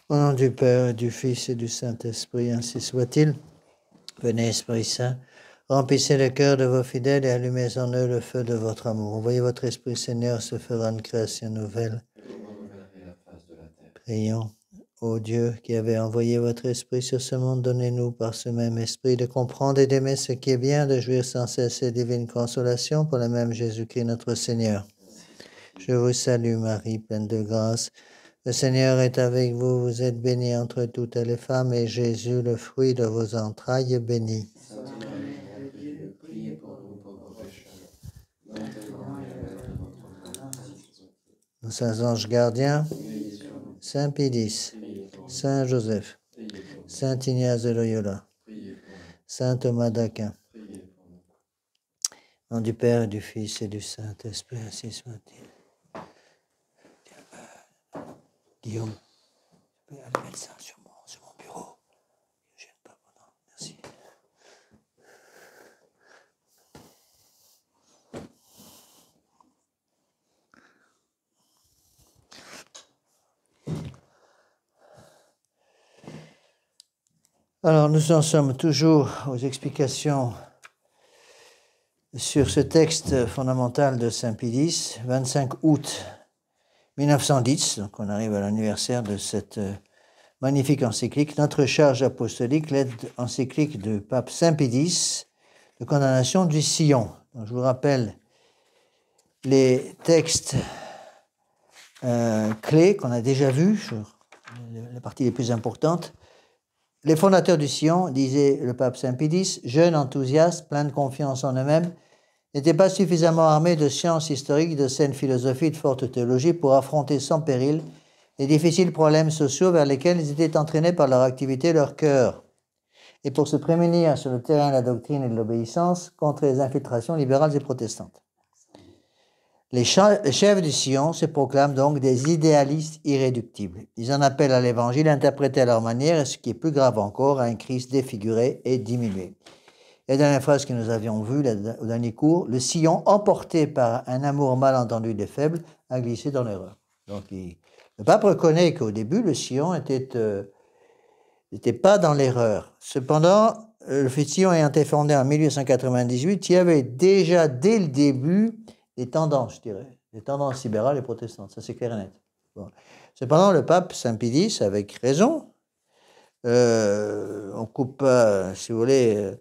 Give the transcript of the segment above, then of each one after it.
Au nom du Père, et du Fils et du Saint-Esprit, ainsi soit-il. Venez, Esprit Saint, remplissez le cœur de vos fidèles et allumez en eux le feu de votre amour. Envoyez votre Esprit, Seigneur, se fera une création nouvelle. Prions. Ô Dieu, qui avez envoyé votre Esprit sur ce monde, donnez-nous par ce même Esprit de comprendre et d'aimer ce qui est bien, de jouir sans cesse et divine consolation pour le même Jésus-Christ notre Seigneur. Je vous salue Marie, pleine de grâce. Le Seigneur est avec vous, vous êtes bénie entre toutes les femmes, et Jésus, le fruit de vos entrailles, est béni. Sainte Marie, Mère de Dieu, priez pour nous pauvres pécheurs, maintenant et à l'heure de notre mort. Nos saints anges gardiens, Saint Pédis, Saint Joseph, Saint Ignace de Loyola, Saint Thomas d'Aquin. Au nom du Père, et du Fils et du Saint-Esprit, ainsi soit-il. Guillaume, je peux aller mettre ça sur mon bureau. Je ne gêne pas pendant. Merci. Alors, nous en sommes toujours aux explications sur ce texte fondamental de Saint Pédis, 25 août 1910, donc on arrive à l'anniversaire de cette magnifique encyclique, notre charge apostolique, l'aide encyclique du pape Saint Pédis, de condamnation du sillon. Donc, je vous rappelle les textes clés qu'on a déjà vus, les parties les plus importantes. Les fondateurs du sillon, disait le pape Saint Pédis, jeunes, enthousiastes, pleins de confiance en eux-mêmes, n'étaient pas suffisamment armés de sciences historiques, de saine philosophie et de forte théologie pour affronter sans péril les difficiles problèmes sociaux vers lesquels ils étaient entraînés par leur activité et leur cœur, et pour se prémunir sur le terrain de la doctrine et de l'obéissance contre les infiltrations libérales et protestantes. Les chefs du sillon se proclament donc des idéalistes irréductibles. Ils en appellent à l'évangile interprété à leur manière, et ce qui est plus grave encore, à un Christ défiguré et diminué. La dernière phrase que nous avions vue au dernier cours, le sillon, emporté par un amour mal entendu des faibles, a glissé dans l'erreur. Donc, le pape reconnaît qu'au début, le sillon n'était pas dans l'erreur. Cependant, le sillon ayant été fondé en 1898, il y avait déjà, dès le début, des tendances, je dirais, des tendances libérales et protestantes. Ça, c'est clair et net. Bon. Cependant, le pape Saint Pédis, avec raison, on coupe pas, si vous voulez...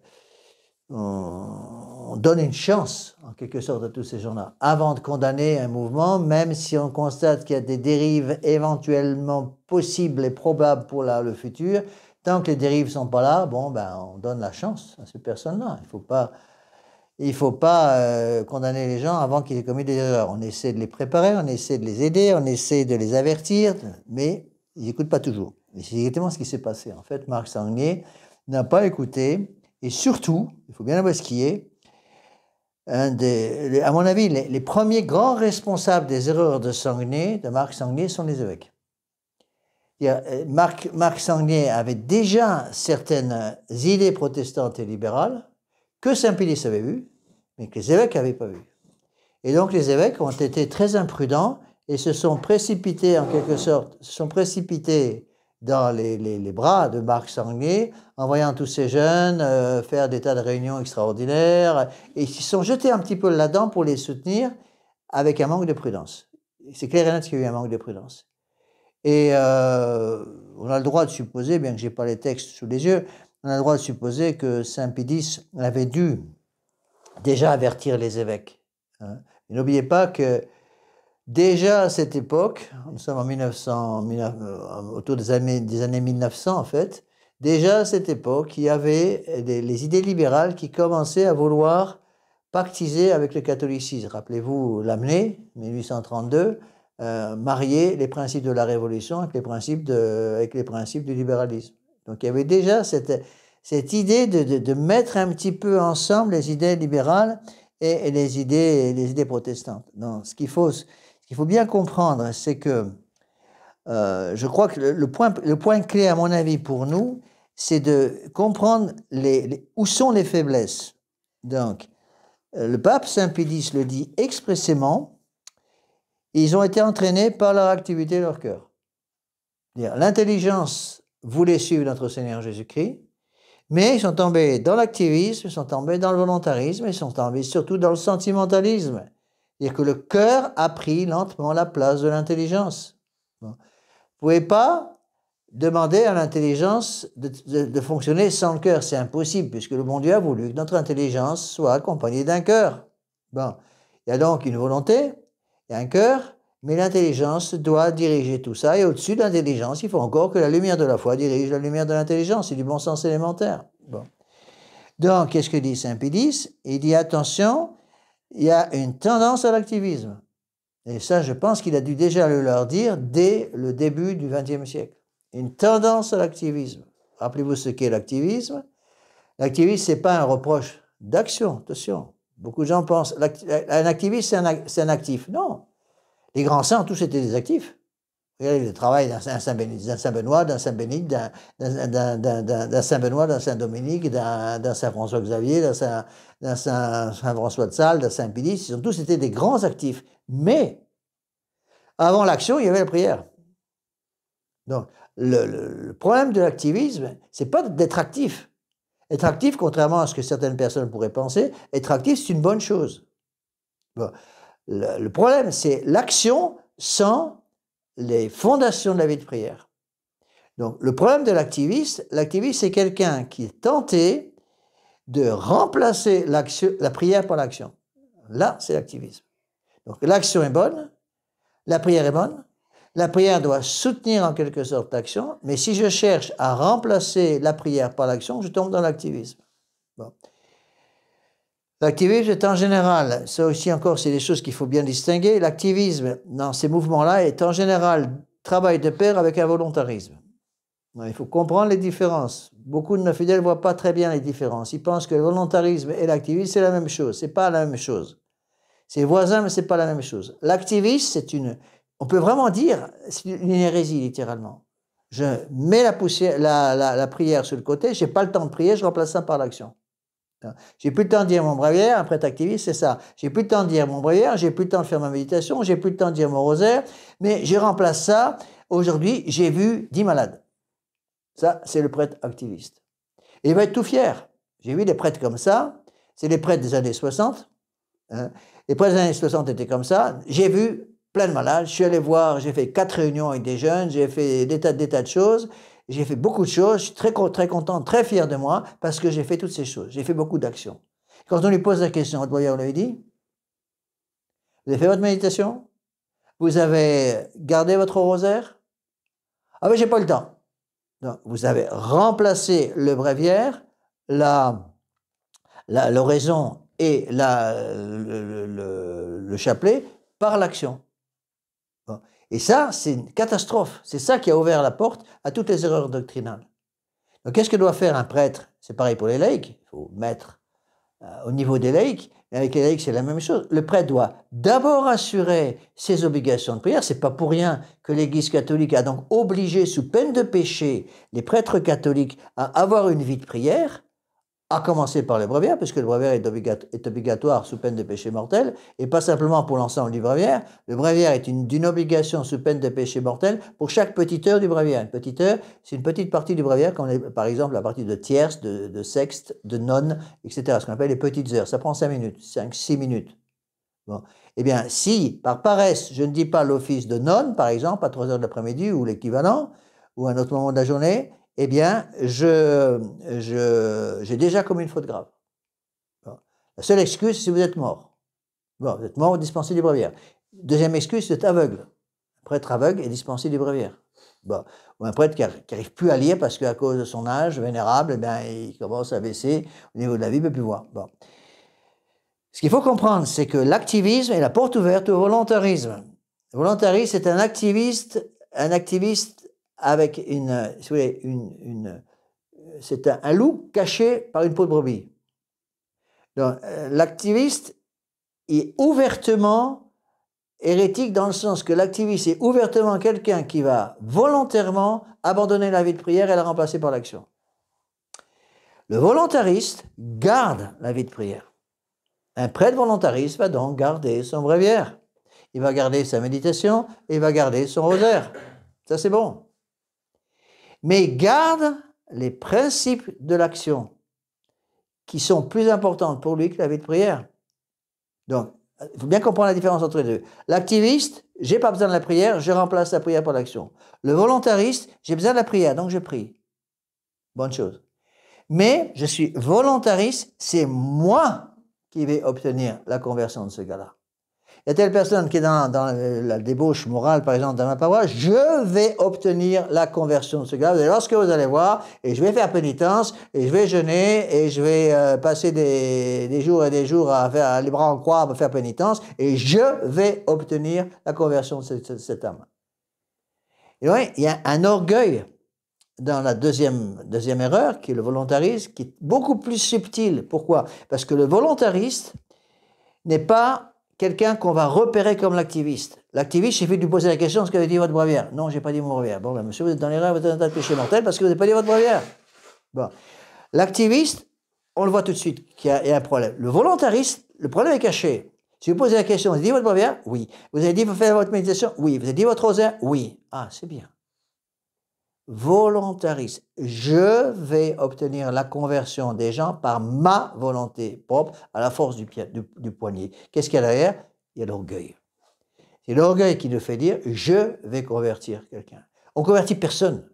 on donne une chance, en quelque sorte, à tous ces gens-là, avant de condamner un mouvement, même si on constate qu'il y a des dérives éventuellement possibles et probables pour le futur. Tant que les dérives ne sont pas là, bon, on donne la chance à ces personnes-là. Il faut pas condamner les gens avant qu'ils aient commis des erreurs. On essaie de les préparer, on essaie de les aider, on essaie de les avertir, mais ils n'écoutent pas toujours. Et c'est exactement ce qui s'est passé. En fait, Marc Sangnier n'a pas écouté. Et surtout, il faut bien avoir ce qui est, à mon avis, les premiers grands responsables des erreurs de Marc Sangnier, sont les évêques. Marc Sangnier avait déjà certaines idées protestantes et libérales que Saint Pédis avait vues, mais que les évêques n'avaient pas vues. Et donc les évêques ont été très imprudents et se sont précipités, en quelque sorte, dans les bras de Marc Sangnier, en voyant tous ces jeunes faire des tas de réunions extraordinaires, et ils se sont jetés un petit peu là-dedans pour les soutenir avec un manque de prudence. C'est clair et net qu'il y a eu un manque de prudence. Et on a le droit de supposer, bien que je n'ai pas les textes sous les yeux, on a le droit de supposer que Saint Pédis avait dû déjà avertir les évêques. Hein. N'oubliez pas que déjà à cette époque, nous sommes en autour des années 1900 en fait, déjà à cette époque, il y avait les idées libérales qui commençaient à vouloir pactiser avec le catholicisme. Rappelez-vous Lamennais, 1832, marier les principes de la Révolution avec les principes du libéralisme. Donc il y avait déjà cette idée de mettre un petit peu ensemble les idées libérales et les idées protestantes. Non, ce qu'il faut bien comprendre, c'est que je crois que le point clé, à mon avis, pour nous, c'est de comprendre où sont les faiblesses. Donc, le pape Saint Pie X le dit expressément, ils ont été entraînés par leur activité et leur cœur. L'intelligence voulait suivre notre Seigneur Jésus-Christ, mais ils sont tombés dans l'activisme, ils sont tombés dans le volontarisme, ils sont tombés surtout dans le sentimentalisme. C'est-à-dire que le cœur a pris lentement la place de l'intelligence. Bon. Vous ne pouvez pas demander à l'intelligence de fonctionner sans le cœur. C'est impossible, puisque le bon Dieu a voulu que notre intelligence soit accompagnée d'un cœur. Bon. Il y a donc une volonté, il y a un cœur, mais l'intelligence doit diriger tout ça. Et au-dessus de l'intelligence, il faut encore que la lumière de la foi dirige la lumière de l'intelligence. C'est du bon sens élémentaire. Bon. Donc, qu'est-ce que dit Saint Pie X? Il dit, attention, il y a une tendance à l'activisme. Et ça, je pense qu'il a dû déjà le leur dire dès le début du XXe siècle. Une tendance à l'activisme. Rappelez-vous ce qu'est l'activisme. L'activisme, ce n'est pas un reproche d'action, attention. Beaucoup de gens pensent, un activiste, c'est un actif. Non. Les grands saints, tous étaient des actifs. Regardez le travail d'un Saint-Benoît, d'un Saint-Bénigne, d'un Saint-Benoît, d'un Saint-Dominique, d'un Saint-François-Xavier, d'un Saint-François de Sales, d'un Saint-Pie X. Ils ont tous été des grands actifs. Mais, avant l'action, il y avait la prière. Donc, le problème de l'activisme, c'est pas d'être actif. Être actif, contrairement à ce que certaines personnes pourraient penser, être actif, c'est une bonne chose. Bon. Le problème, c'est l'action sans les fondations de la vie de prière. Donc, le problème de l'activiste, c'est quelqu'un qui est tenté de remplacer la prière par l'action. Là, c'est l'activisme. Donc, l'action est bonne, la prière est bonne, la prière doit soutenir en quelque sorte l'action, mais si je cherche à remplacer la prière par l'action, je tombe dans l'activisme. Bon. L'activisme est en général, ça aussi encore, c'est des choses qu'il faut bien distinguer. L'activisme, dans ces mouvements-là, est en général travail de pair avec un volontarisme. Il faut comprendre les différences. Beaucoup de nos fidèles ne voient pas très bien les différences. Ils pensent que le volontarisme et l'activisme, c'est la même chose. Ce n'est pas la même chose. C'est voisin, mais ce n'est pas la même chose. L'activisme, c'est on peut vraiment dire, c'est une hérésie, littéralement. Je mets la prière sur le côté, je n'ai pas le temps de prier, je remplace ça par l'action. J'ai plus le temps de dire mon bréviaire, un prêtre activiste, c'est ça. J'ai plus le temps de dire mon bréviaire, j'ai plus le temps de faire ma méditation, j'ai plus le temps de dire mon rosaire, mais je remplace ça. Aujourd'hui, j'ai vu 10 malades. Ça, c'est le prêtre activiste. Et il va être tout fier. J'ai vu des prêtres comme ça, c'est les prêtres des années 60. Hein. Les prêtres des années 60 étaient comme ça. J'ai vu plein de malades, je suis allé voir, j'ai fait 4 réunions avec des jeunes, j'ai fait des tas de choses. J'ai fait beaucoup de choses, je suis très content, très fier de moi, parce que j'ai fait toutes ces choses. J'ai fait beaucoup d'actions. Quand on lui pose la question, votre voyeur lui dit, vous avez fait votre méditation? Vous avez gardé votre rosaire? Ah ben, j'ai pas le temps. Donc, vous avez remplacé le bréviaire, l'oraison et le chapelet par l'action. Bon. Et ça, c'est une catastrophe. C'est ça qui a ouvert la porte à toutes les erreurs doctrinales. Donc, qu'est-ce que doit faire un prêtre? C'est pareil pour les laïcs. Il faut mettre au niveau des laïcs. Mais avec les laïcs, c'est la même chose. Le prêtre doit d'abord assurer ses obligations de prière. C'est pas pour rien que l'Église catholique a donc obligé, sous peine de péché, les prêtres catholiques à avoir une vie de prière, à commencer par le bréviaire, puisque le bréviaire est obligatoire sous peine de péché mortel, et pas simplement pour l'ensemble du bréviaire. Le bréviaire est d'une obligation sous peine de péché mortel pour chaque petite heure du bréviaire. Une petite heure, c'est une petite partie du bréviaire, comme par exemple la partie de tierce, de sexte, de nonne, etc. Ce qu'on appelle les petites heures. Ça prend 5 minutes, 5-6 minutes. Bon. Eh bien, si, par paresse, je ne dis pas l'office de nonne, par exemple, à 3 heures de l'après-midi, ou l'équivalent, ou à un autre moment de la journée, eh bien, j'ai déjà commis une faute grave. Bon. La seule excuse, c'est si vous êtes mort. Bon, vous êtes mort, vous dispensez du bréviaire. Deuxième excuse, c'est aveugle. Un prêtre aveugle est dispensé du bréviaire. Bon. Ou un prêtre qui n'arrive plus à lire parce qu'à cause de son âge vénérable, eh bien, il commence à baisser au niveau de la vie, il ne peut plus voir. Bon. Ce qu'il faut comprendre, c'est que l'activisme est la porte ouverte au volontarisme. Le volontarisme, c'est un activiste avec si vous voulez, c'est un loup caché par une peau de brebis. Donc, l'activiste est ouvertement hérétique dans le sens que l'activiste est ouvertement quelqu'un qui va volontairement abandonner la vie de prière et la remplacer par l'action. Le volontariste garde la vie de prière. Un prêtre volontariste va donc garder son bréviaire. Il va garder sa méditation, il va garder son rosaire. Ça, c'est bon. Mais il garde les principes de l'action qui sont plus importants pour lui que la vie de prière. Donc, il faut bien comprendre la différence entre les deux. L'activiste, j'ai pas besoin de la prière, je remplace la prière par l'action. Le volontariste, j'ai besoin de la prière, donc je prie. Bonne chose. Mais je suis volontariste, c'est moi qui vais obtenir la conversion de ce gars-là. Il y a telle personne qui est dans la débauche morale, par exemple, dans ma paroisse, je vais obtenir la conversion de ce gars. Lorsque vous allez voir, et je vais faire pénitence, et je vais jeûner, et je vais passer des jours et des jours à faire les bras en croix, à me faire pénitence, et je vais obtenir la conversion de cet âme. Et ouais, il y a un orgueil dans la deuxième erreur, qui est le volontarisme, qui est beaucoup plus subtil. Pourquoi? Parce que le volontariste n'est pas quelqu'un qu'on va repérer comme l'activiste. L'activiste, il suffit de lui poser la question, ce qu'avait dit votre bréviaire. Non, j'ai pas dit mon bréviaire. Bon, ben, monsieur, vous êtes dans l'erreur, vous êtes dans un péché mortel parce que vous n'avez pas dit votre bréviaire. Bon. L'activiste, on le voit tout de suite qu'il y a un problème. Le volontariste, le problème est caché. Si vous posez la question, vous avez dit votre bréviaire? Oui. Vous avez dit vous faites votre méditation? Oui. Vous avez dit votre rosaire? Oui. Ah, c'est bien. Volontariste. Je vais obtenir la conversion des gens par ma volonté propre, à la force du poignet. Qu'est-ce qu'il y a derrière? Il y a l'orgueil. C'est l'orgueil qui nous fait dire, je vais convertir quelqu'un. On ne convertit personne.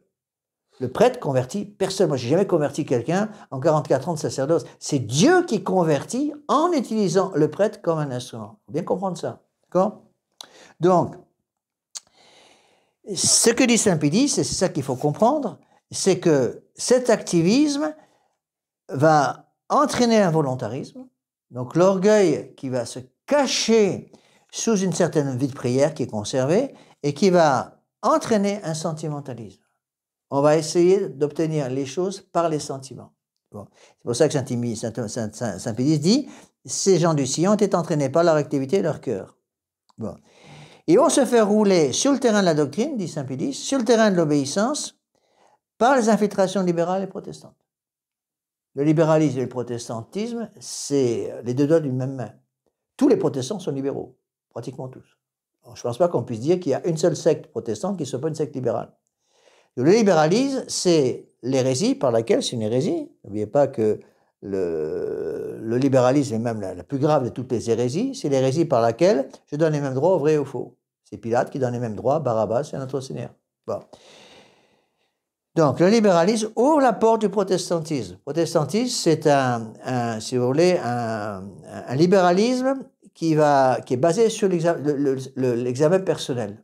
Le prêtre convertit personne. Moi, je n'ai jamais converti quelqu'un en 44 ans de sacerdoce. C'est Dieu qui convertit en utilisant le prêtre comme un instrument. Il faut bien comprendre ça. D'accord? Donc, ce que dit Saint Pédis, c'est ça qu'il faut comprendre, c'est que cet activisme va entraîner un volontarisme, donc l'orgueil qui va se cacher sous une certaine vie de prière qui est conservée et qui va entraîner un sentimentalisme. On va essayer d'obtenir les choses par les sentiments. Bon. C'est pour ça que Saint Pédis dit « Ces gens du Sillon étaient entraînés par leur activité et leur cœur. » Bon. Ils vont se faire rouler sur le terrain de la doctrine, dit Saint Pédis, sur le terrain de l'obéissance, par les infiltrations libérales et protestantes. Le libéralisme et le protestantisme, c'est les deux doigts d'une même main. Tous les protestants sont libéraux, pratiquement tous. Alors, je ne pense pas qu'on puisse dire qu'il y a une seule secte protestante qui ne soit pas une secte libérale. Le libéralisme, c'est l'hérésie par laquelle, c'est une hérésie. N'oubliez pas que le libéralisme est même la plus grave de toutes les hérésies, c'est l'hérésie par laquelle je donne les mêmes droits aux vrais et aux faux. C'est Pilate qui donne les mêmes droits, Barabbas et notre Seigneur. Bon. Donc, le libéralisme ouvre la porte du protestantisme. Le protestantisme, c'est si vous voulez, un libéralisme qui est basé sur l'examen personnel.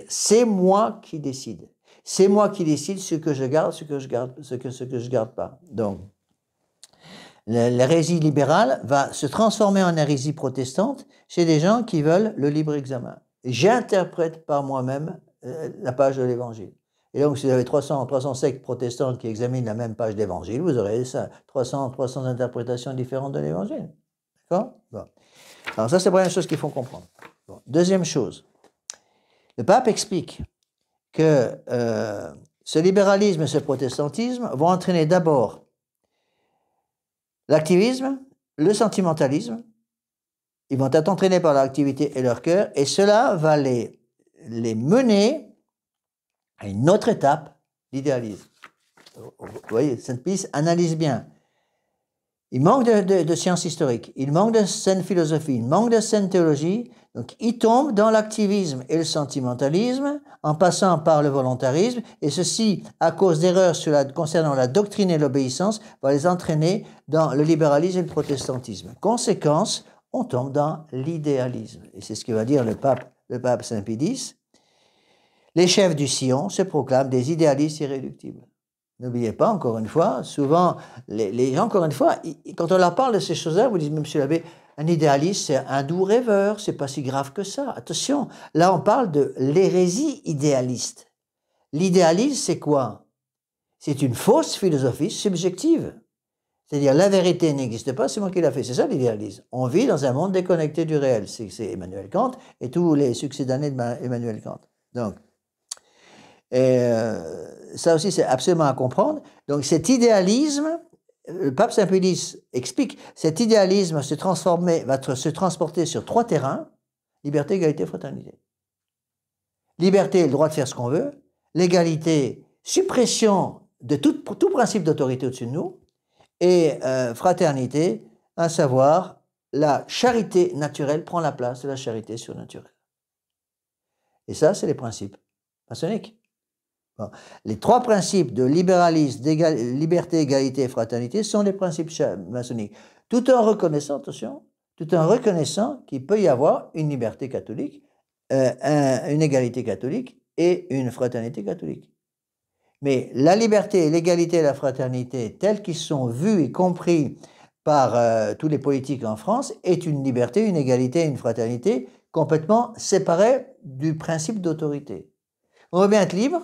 C'est moi qui décide. C'est moi qui décide ce que je garde, ce que je garde pas. Donc, l'hérésie libérale va se transformer en hérésie protestante chez des gens qui veulent le libre examen. J'interprète par moi-même la page de l'Évangile. Et donc, si vous avez 300 sectes protestantes qui examinent la même page d'Évangile, vous aurez ça, 300 interprétations différentes de l'Évangile. D'accord? Bon. Alors ça, c'est la première chose qu'il faut comprendre. Bon. Deuxième chose, le pape explique que ce libéralisme et ce protestantisme vont entraîner d'abord l'activisme, le sentimentalisme. Ils vont être entraînés par leur activité et leur cœur, et cela va les mener à une autre étape, l'idéalisme. Vous voyez, Saint-Pédis analyse bien. Il manque de sciences historiques, il manque de saine philosophie, il manque de saine théologie, donc il tombe dans l'activisme et le sentimentalisme en passant par le volontarisme, et ceci, à cause d'erreurs concernant la doctrine et l'obéissance, va les entraîner dans le libéralisme et le protestantisme. Conséquence, on tombe dans l'idéalisme. Et c'est ce que va dire le pape Saint-Pédis. Les chefs du Sillon se proclament des idéalistes irréductibles. N'oubliez pas, encore une fois, souvent, les gens, encore une fois, quand on leur parle de ces choses-là, vous dites, mais monsieur l'abbé, un idéaliste, c'est un doux rêveur, c'est pas si grave que ça. Attention, là, on parle de l'hérésie idéaliste. L'idéalisme, c'est quoi? C'est une fausse philosophie subjective. C'est-à-dire, la vérité n'existe pas, c'est moi qui l'ai fait. C'est ça l'idéalisme. On vit dans un monde déconnecté du réel. C'est Emmanuel Kant et tous les succédanés d'Emmanuel Kant. Donc, ça aussi, c'est absolument à comprendre. Donc, cet idéalisme le pape Saint Pie X explique, cet idéalisme va se transporter sur 3 terrains, liberté, égalité, fraternité. Liberté, le droit de faire ce qu'on veut. L'égalité, suppression de tout principe d'autorité au-dessus de nous. Et fraternité, à savoir, la charité naturelle prend la place de la charité surnaturelle. Et ça, c'est les principes maçonniques. Bon. Les 3 principes de libéralisme, liberté, égalité et fraternité sont les principes maçonniques. Tout en reconnaissant, attention, tout en reconnaissant qu'il peut y avoir une liberté catholique, une égalité catholique et une fraternité catholique. Mais la liberté, l'égalité et la fraternité, telles qu'ils sont vus et compris par tous les politiques en France, est une liberté, une égalité et une fraternité complètement séparées du principe d'autorité. On veut bien être libre,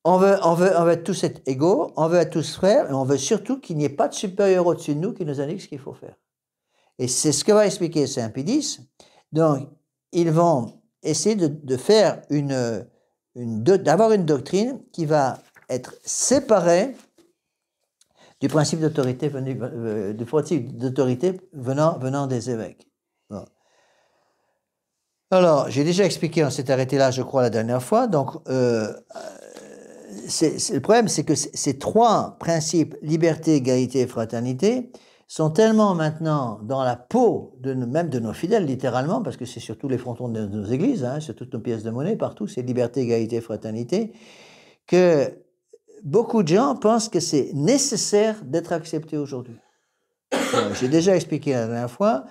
on veut tous être égaux, on veut être tous frères, et on veut surtout qu'il n'y ait pas de supérieur au-dessus de nous qui nous indique ce qu'il faut faire. Et c'est ce que va expliquer Saint Pie X. Donc, ils vont essayer de faire d'avoir une doctrine qui va être séparée du principe d'autorité venant des évêques. Bon. Alors, j'ai déjà expliqué, on s'est arrêté là, je crois, la dernière fois. Donc, le problème, c'est que ces 3 principes, liberté, égalité et fraternité, sont tellement maintenant dans la peau même de nos fidèles, littéralement, parce que c'est sur tous les frontons de nos églises, hein, sur toutes nos pièces de monnaie, partout, c'est liberté, égalité, fraternité, que beaucoup de gens pensent que c'est nécessaire d'être accepté aujourd'hui. J'ai déjà expliqué la dernière fois,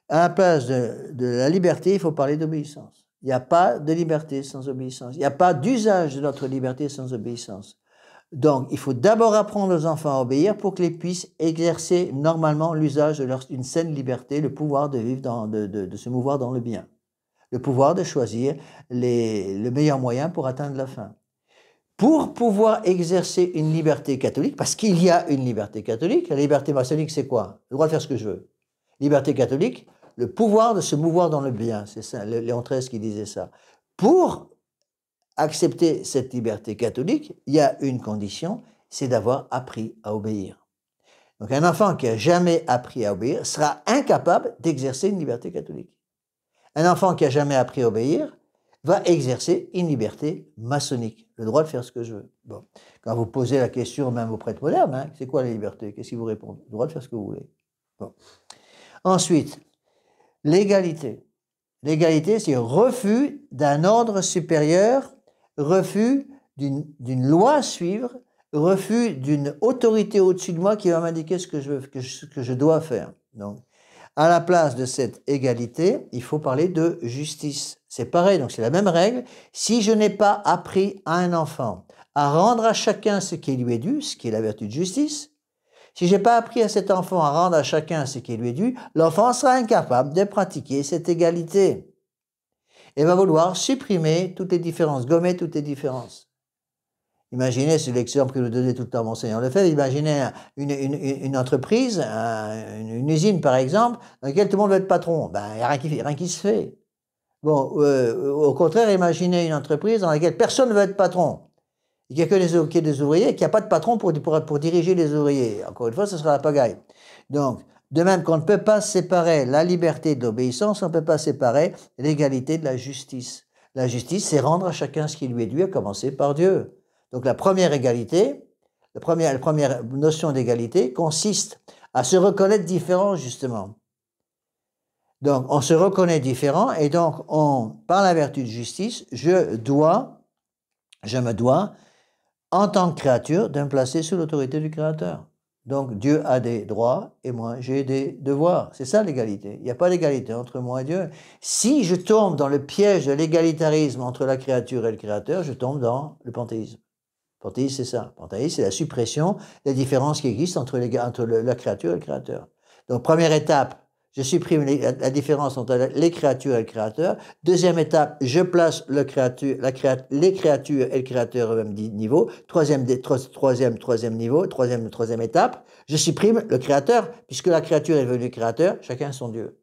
à la place de la liberté, il faut parler d'obéissance. Il n'y a pas de liberté sans obéissance. Il n'y a pas d'usage de notre liberté sans obéissance. Donc, il faut d'abord apprendre aux enfants à obéir pour qu'ils puissent exercer normalement l'usage d'une saine liberté, le pouvoir de vivre, de se mouvoir dans le bien, le pouvoir de choisir le meilleur moyen pour atteindre la fin. Pour pouvoir exercer une liberté catholique, parce qu'il y a une liberté catholique, la liberté maçonnique, c'est quoi? Le droit de faire ce que je veux. Liberté catholique, le pouvoir de se mouvoir dans le bien, c'est ça, Léon XIII qui disait ça. Pour accepter cette liberté catholique, il y a une condition, c'est d'avoir appris à obéir. Donc un enfant qui n'a jamais appris à obéir sera incapable d'exercer une liberté catholique. Un enfant qui n'a jamais appris à obéir va exercer une liberté maçonnique, le droit de faire ce que je veux. Bon. Quand vous posez la question, même aux prêtres modernes, hein, c'est quoi la liberté? Qu'est-ce qu'ils vous répondent? Le droit de faire ce que vous voulez. Bon. Ensuite, l'égalité. L'égalité, c'est refus d'un ordre supérieur, refus d'une loi à suivre, refus d'une autorité au-dessus de moi qui va m'indiquer ce que je dois faire. Donc, à la place de cette égalité, il faut parler de justice. C'est pareil, donc c'est la même règle. Si je n'ai pas appris à un enfant à rendre à chacun ce qui lui est dû, ce qui est la vertu de justice, si je n'ai pas appris à cet enfant à rendre à chacun ce qui lui est dû, l'enfant sera incapable de pratiquer cette égalité. Et va vouloir supprimer toutes les différences, gommer toutes les différences. Imaginez, c'est l'exemple que nous donnait tout le temps Monseigneur Lefebvre, imaginez une entreprise, une usine par exemple, dans laquelle tout le monde veut être patron. Ben, il n'y a rien qui se fait. Bon, au contraire, imaginez une entreprise dans laquelle personne ne veut être patron. Il n'y a que des ouvriers, et qu'il n'y a pas de patron pour diriger les ouvriers. Encore une fois, ce sera la pagaille. Donc, de même qu'on ne peut pas séparer la liberté de l'obéissance, on ne peut pas séparer l'égalité de la justice. La justice, c'est rendre à chacun ce qui lui est dû, à commencer par Dieu. Donc la première égalité, la première notion d'égalité consiste à se reconnaître différent, justement. Donc on se reconnaît différent et donc par la vertu de justice, je me dois, en tant que créature, de me placer sous l'autorité du Créateur. Donc Dieu a des droits et moi j'ai des devoirs. C'est ça l'égalité. Il n'y a pas d'égalité entre moi et Dieu. Si je tombe dans le piège de l'égalitarisme entre la créature et le Créateur, je tombe dans le panthéisme. Le panthéisme, c'est ça. Le panthéisme, c'est la suppression des différences qui existent entre la créature et le Créateur. Donc première étape, je supprime la différence entre les créatures et le Créateur. Deuxième étape, je place les créatures et le Créateur au même niveau. Troisième niveau, troisième étape, je supprime le Créateur, puisque la créature est devenue Créateur, chacun son Dieu.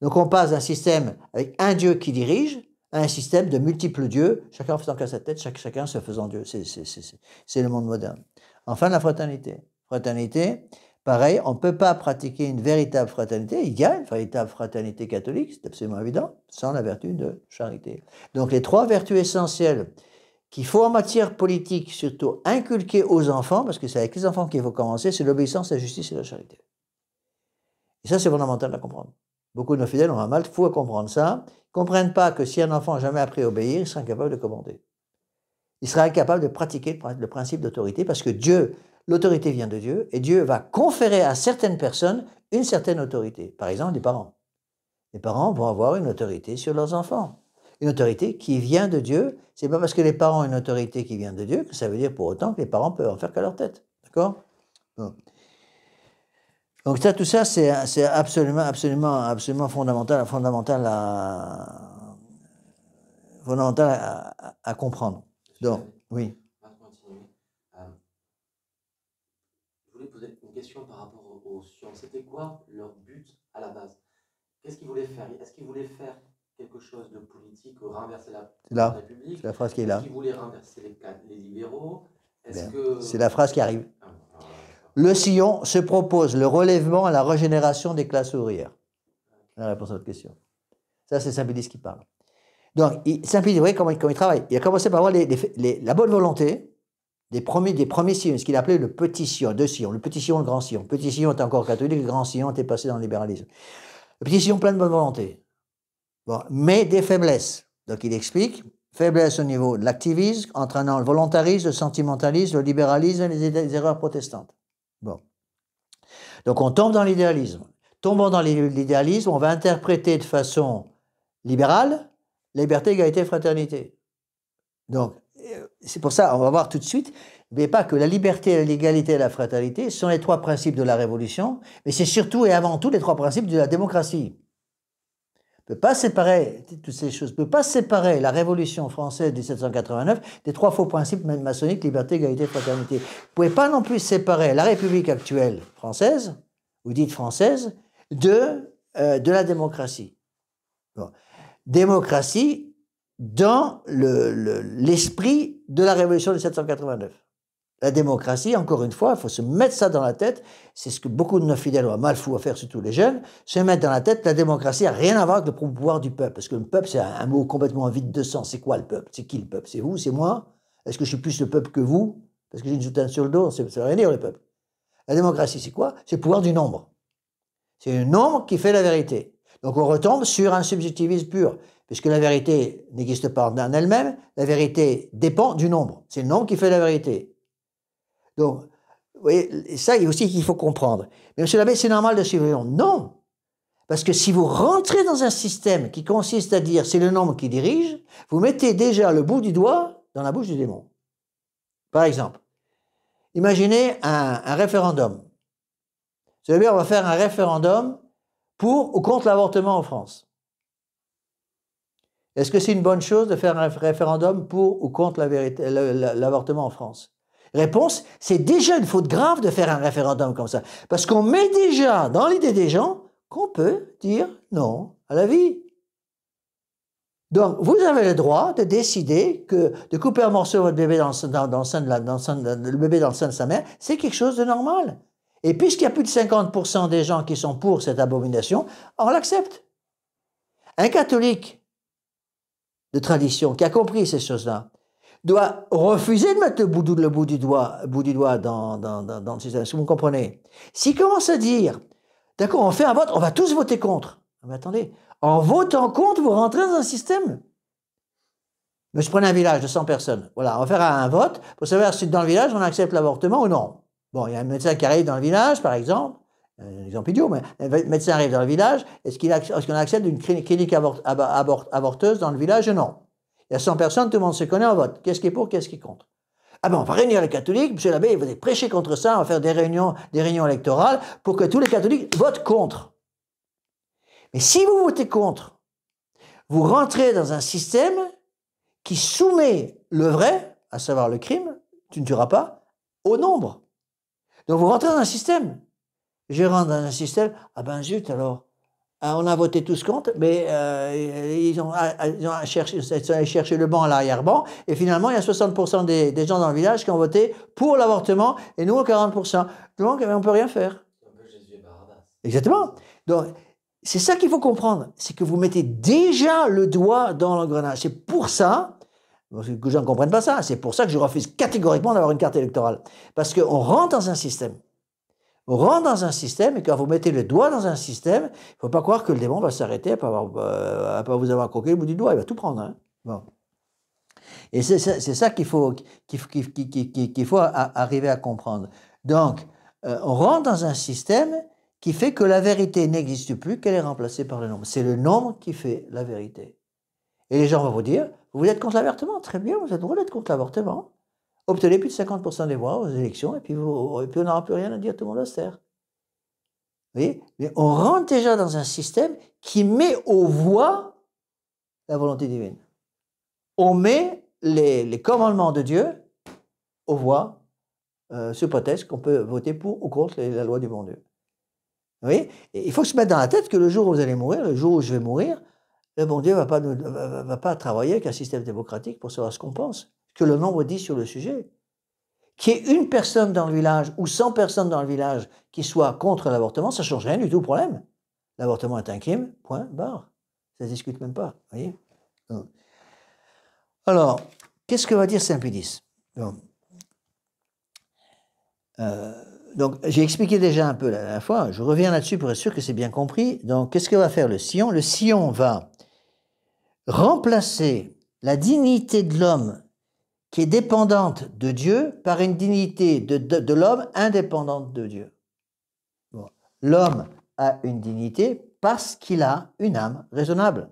Donc on passe d'un système avec un Dieu qui dirige à un système de multiples dieux, chacun faisant qu'à sa tête, chacun se faisant Dieu. C'est le monde moderne. Enfin, la fraternité. fraternité, pareil, on ne peut pas pratiquer une véritable fraternité. Il y a une véritable fraternité catholique, c'est absolument évident, sans la vertu de charité. Donc les trois vertus essentielles qu'il faut en matière politique surtout inculquer aux enfants, parce que c'est avec les enfants qu'il faut commencer, c'est l'obéissance, la justice et la charité. Et ça, c'est fondamental à comprendre. Beaucoup de nos fidèles ont un mal fou à comprendre ça. Ils ne comprennent pas que si un enfant n'a jamais appris à obéir, il sera incapable de commander. Il sera incapable de pratiquer le principe d'autorité parce que Dieu, l'autorité vient de Dieu et Dieu va conférer à certaines personnes une certaine autorité. Par exemple, les parents. Les parents vont avoir une autorité sur leurs enfants. Une autorité qui vient de Dieu. Ce n'est pas parce que les parents ont une autorité qui vient de Dieu que ça veut dire pour autant que les parents peuvent en faire qu'à leur tête. D'accord ? Donc ça, tout ça, c'est absolument fondamental à comprendre. Donc, oui. On va continuer. Je voulais poser une question par rapport aux sciences. C'était quoi leur but à la base? Qu'est-ce qu'ils voulaient faire? Est-ce qu'ils voulaient faire quelque chose de politique ou renverser la République? C'est la phrase qui est là. Est-ce qu'ils voulaient renverser les libéraux? C'est la phrase qui arrive. Le sillon se propose le relèvement et la régénération des classes ouvrières. La réponse à votre question. Ça, c'est Saint-Pédis qui parle. Donc, Saint-Pédis, vous voyez comment il travaille. Il a commencé par avoir la bonne volonté des premiers sillons, ce qu'il appelait le petit sillon, deux sillons, le petit sillon, le grand sillon. Le petit sillon était encore catholique, le grand sillon était passé dans le libéralisme. Le petit sillon plein de bonne volonté. Bon, mais des faiblesses. Donc, il explique, faiblesse au niveau de l'activisme, entraînant le volontarisme, le sentimentalisme, le libéralisme et les erreurs protestantes. Bon. Donc on tombe dans l'idéalisme. Tombant dans l'idéalisme, on va interpréter de façon libérale liberté, égalité, fraternité. Donc, c'est pour ça, on va voir tout de suite, n'oubliez pas que la liberté, l'égalité et la fraternité sont les trois principes de la Révolution, mais c'est surtout et avant tout les trois principes de la démocratie. On ne peut pas séparer toutes ces choses, on ne peut pas séparer la Révolution française de 1789 des trois faux principes maçonniques, liberté, égalité, fraternité. Vous ne pouvez pas non plus séparer la République actuelle française, ou dite française, de la démocratie. Bon. Démocratie dans l'esprit de la Révolution de 1789. La démocratie, encore une fois, il faut se mettre ça dans la tête, c'est ce que beaucoup de nos fidèles ont mal fou à faire, surtout les jeunes, se mettre dans la tête, la démocratie n'a rien à voir avec le pouvoir du peuple, parce que le peuple, c'est un mot complètement vide de sens. C'est quoi le peuple? C'est qui le peuple? C'est vous? C'est moi? Est-ce que je suis plus le peuple que vous? Parce que j'ai une soutane sur le dos, ça ne veut rien dire le peuple. La démocratie, c'est quoi? C'est le pouvoir du nombre. C'est le nombre qui fait la vérité. Donc on retombe sur un subjectivisme pur, puisque la vérité n'existe pas en elle-même, la vérité dépend du nombre. C'est le nombre qui fait la vérité. Donc, vous voyez, ça aussi qu'il faut comprendre. Mais monsieur l'abbé, c'est normal de suivre le nombre. Non, parce que si vous rentrez dans un système qui consiste à dire c'est le nombre qui dirige, vous mettez déjà le bout du doigt dans la bouche du démon. Par exemple, imaginez un référendum. Monsieur l'abbé, on va faire un référendum pour ou contre l'avortement en France. Est-ce que c'est une bonne chose de faire un référendum pour ou contre l'avortement en France? Réponse, c'est déjà une faute grave de faire un référendum comme ça. Parce qu'on met déjà dans l'idée des gens qu'on peut dire non à la vie. Donc, vous avez le droit de décider que de couper un morceau de votre bébé dans le sein de sa mère, c'est quelque chose de normal. Et puisqu'il y a plus de 50% des gens qui sont pour cette abomination, on l'accepte. Un catholique de tradition qui a compris ces choses-là doit refuser de mettre le bout du doigt dans le système. Est-ce que vous comprenez? S'il commence à dire, d'accord, on fait un vote, on va tous voter contre. Mais attendez, en votant contre, vous rentrez dans un système. Mais je prenais un village de 100 personnes. Voilà, on va faire un vote pour savoir si dans le village, on accepte l'avortement ou non. Bon, il y a un médecin qui arrive dans le village, par exemple, un exemple idiot, mais un médecin arrive dans le village, est-ce qu'on accepte une clinique avorteuse dans le village? Non. Il y a 100 personnes, tout le monde se connaît en vote. Qu'est-ce qui est pour, qu'est-ce qui est contre? Ah ben, on va réunir les catholiques, monsieur l'abbé, vous allez prêcher contre ça, on va faire des réunions électorales pour que tous les catholiques votent contre. Mais si vous votez contre, vous rentrez dans un système qui soumet le vrai, à savoir le crime, tu ne tueras pas, au nombre. Donc vous rentrez dans un système. Je rentre dans un système, ah ben zut alors on a voté tous contre, mais ils ont allé chercher le banc à l'arrière-banc, et finalement, il y a 60% des gens dans le village qui ont voté pour l'avortement, et nous, 40%. Donc, on ne peut rien faire. C'est un peu Jésus et Barabbas. Exactement. Donc, c'est ça qu'il faut comprendre, c'est que vous mettez déjà le doigt dans l'engrenage. C'est pour ça, que les gens ne comprennent pas ça, c'est pour ça que je refuse catégoriquement d'avoir une carte électorale. Parce qu'on rentre dans un système. On rentre dans un système, et quand vous mettez le doigt dans un système, il ne faut pas croire que le démon va s'arrêter à ne pas vous avoir croqué le bout du doigt, il va tout prendre. Hein. Bon. Et c'est ça qu'il faut arriver à comprendre. Donc, on rentre dans un système qui fait que la vérité n'existe plus, qu'elle est remplacée par le nombre. C'est le nombre qui fait la vérité. Et les gens vont vous dire, vous êtes contre l'avortement, très bien, vous êtes droit d'être contre l'avortement. Obtenez plus de 50% des voix aux élections, et puis on n'aura plus rien à dire, tout le monde va se taire. Vous voyez? Mais on rentre déjà dans un système qui met aux voix la volonté divine. On met les commandements de Dieu aux voix, sous prétexte qu'on peut voter pour ou contre la loi du bon Dieu. Vous voyez? Et il faut se mettre dans la tête que le jour où vous allez mourir, le jour où je vais mourir, le bon Dieu ne va pas travailler avec un système démocratique pour savoir ce qu'on pense, que le nombre dit sur le sujet. Qu'il y ait une personne dans le village ou 100 personnes dans le village qui soient contre l'avortement, ça ne change rien du tout au problème. L'avortement est un crime, point, barre. Ça ne se discute même pas. Voyez. Alors, qu'est-ce que va dire Saint Pédis? Donc, j'ai expliqué déjà un peu la dernière fois, je reviens là-dessus pour être sûr que c'est bien compris. Donc, qu'est-ce que va faire le sillon? Le sillon va remplacer la dignité de l'homme qui est dépendante de Dieu par une dignité de l'homme indépendante de Dieu. Bon. L'homme a une dignité parce qu'il a une âme raisonnable.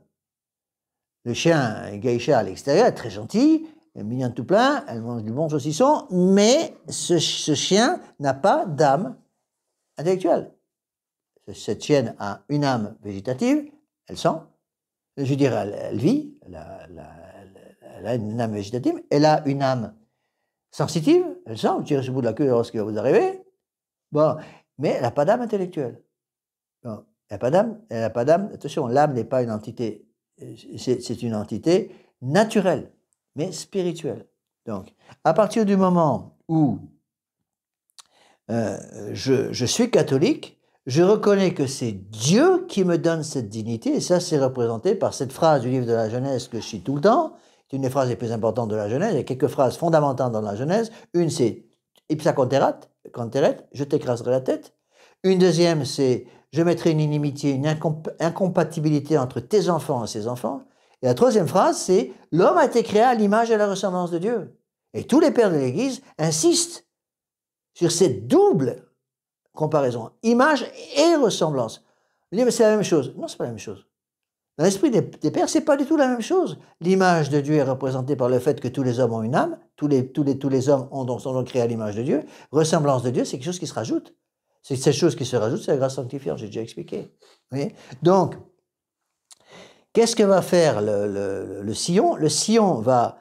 Le chien geisha à l'extérieur est très gentil, elle est mignonne tout plein, elle mange du bon saucisson, mais ce chien n'a pas d'âme intellectuelle. Cette chienne a une âme végétative, elle sent, je veux dire, elle vit, elle a une âme végétative, elle a une âme sensitive, elle sent, vous tirez ce bout de la queue lorsqu'il va vous arriver, bon, mais elle n'a pas d'âme intellectuelle. Bon, elle n'a pas d'âme, attention, l'âme n'est pas une entité, c'est une entité naturelle, mais spirituelle. Donc, à partir du moment où je suis catholique, je reconnais que c'est Dieu qui me donne cette dignité, et ça c'est représenté par cette phrase du livre de la Genèse que je cite tout le temps. C'est une des phrases les plus importantes de la Genèse. Il y a quelques phrases fondamentales dans la Genèse. Une, c'est « Ipsa conteret », je t'écraserai la tête. Une deuxième, c'est « Je mettrai une inimitié, une incompatibilité entre tes enfants et ses enfants ». Et la troisième phrase, c'est « L'homme a été créé à l'image et à la ressemblance de Dieu ». Et tous les pères de l'Église insistent sur cette double comparaison, image et ressemblance. Vous dites, mais c'est la même chose. Non, c'est pas la même chose. Dans l'esprit des pères, c'est pas du tout la même chose. L'image de Dieu est représentée par le fait que tous les hommes ont une âme, tous les hommes sont donc créés à l'image de Dieu. Ressemblance de Dieu, c'est quelque chose qui se rajoute. C'est cette chose qui se rajoute, c'est la grâce sanctifiante, j'ai déjà expliqué. Vous voyez? Donc, qu'est-ce que va faire le sillon? Le sillon va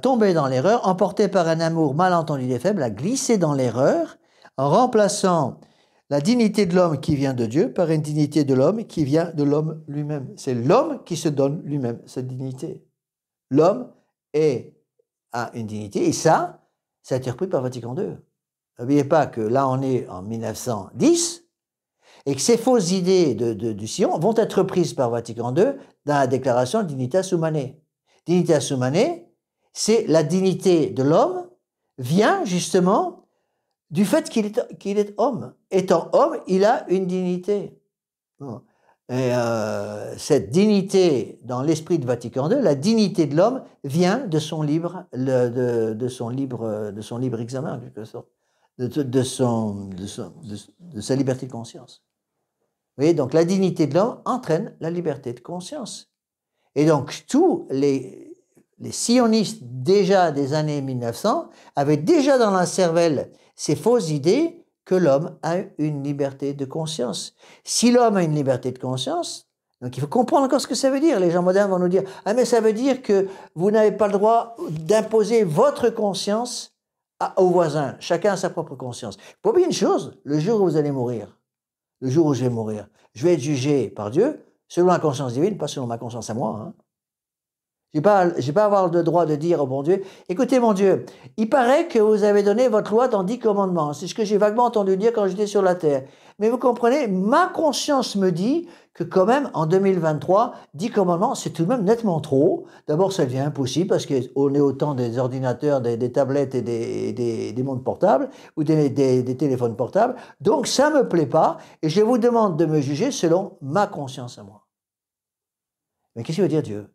tomber dans l'erreur, emporté par un amour mal entendu des faibles, à glisser dans l'erreur, en remplaçant la dignité de l'homme qui vient de Dieu par une dignité de l'homme qui vient de l'homme lui-même. C'est l'homme qui se donne lui-même cette dignité. L'homme a une dignité, et ça a été repris par Vatican II. N'oubliez pas que là, on est en 1910, et que ces fausses idées du sillon vont être reprises par Vatican II dans la déclaration Dignitas Humanae. Dignitas Humanae, c'est la dignité de l'homme vient justement du fait qu'il est homme. Étant homme, il a une dignité. Bon. Et cette dignité, dans l'esprit de Vatican II, la dignité de l'homme vient de son libre, de son libre examen, en quelque sorte, de sa liberté de conscience. Vous voyez, donc la dignité de l'homme entraîne la liberté de conscience. Et donc tous les sionistes déjà des années 1900 avaient déjà dans la cervelle ces fausses idées que l'homme a une liberté de conscience. Si l'homme a une liberté de conscience, donc il faut comprendre encore ce que ça veut dire. Les gens modernes vont nous dire « Ah mais ça veut dire que vous n'avez pas le droit d'imposer votre conscience aux voisins. Chacun a sa propre conscience. » Il faut oublier une chose, le jour où vous allez mourir, le jour où je vais mourir, je vais être jugé par Dieu selon la conscience divine, pas selon ma conscience à moi. Hein. Je n'ai pas avoir le droit de dire au bon Dieu, écoutez mon Dieu, il paraît que vous avez donné votre loi dans 10 commandements. C'est ce que j'ai vaguement entendu dire quand j'étais sur la terre. Mais vous comprenez, ma conscience me dit que quand même, en 2023, 10 commandements, c'est tout de même nettement trop. D'abord, ça devient impossible parce qu'on est au temps des ordinateurs, des tablettes et des montres portables ou des téléphones portables. Donc, ça ne me plaît pas et je vous demande de me juger selon ma conscience à moi. Mais qu'est-ce qu'il veut dire Dieu ?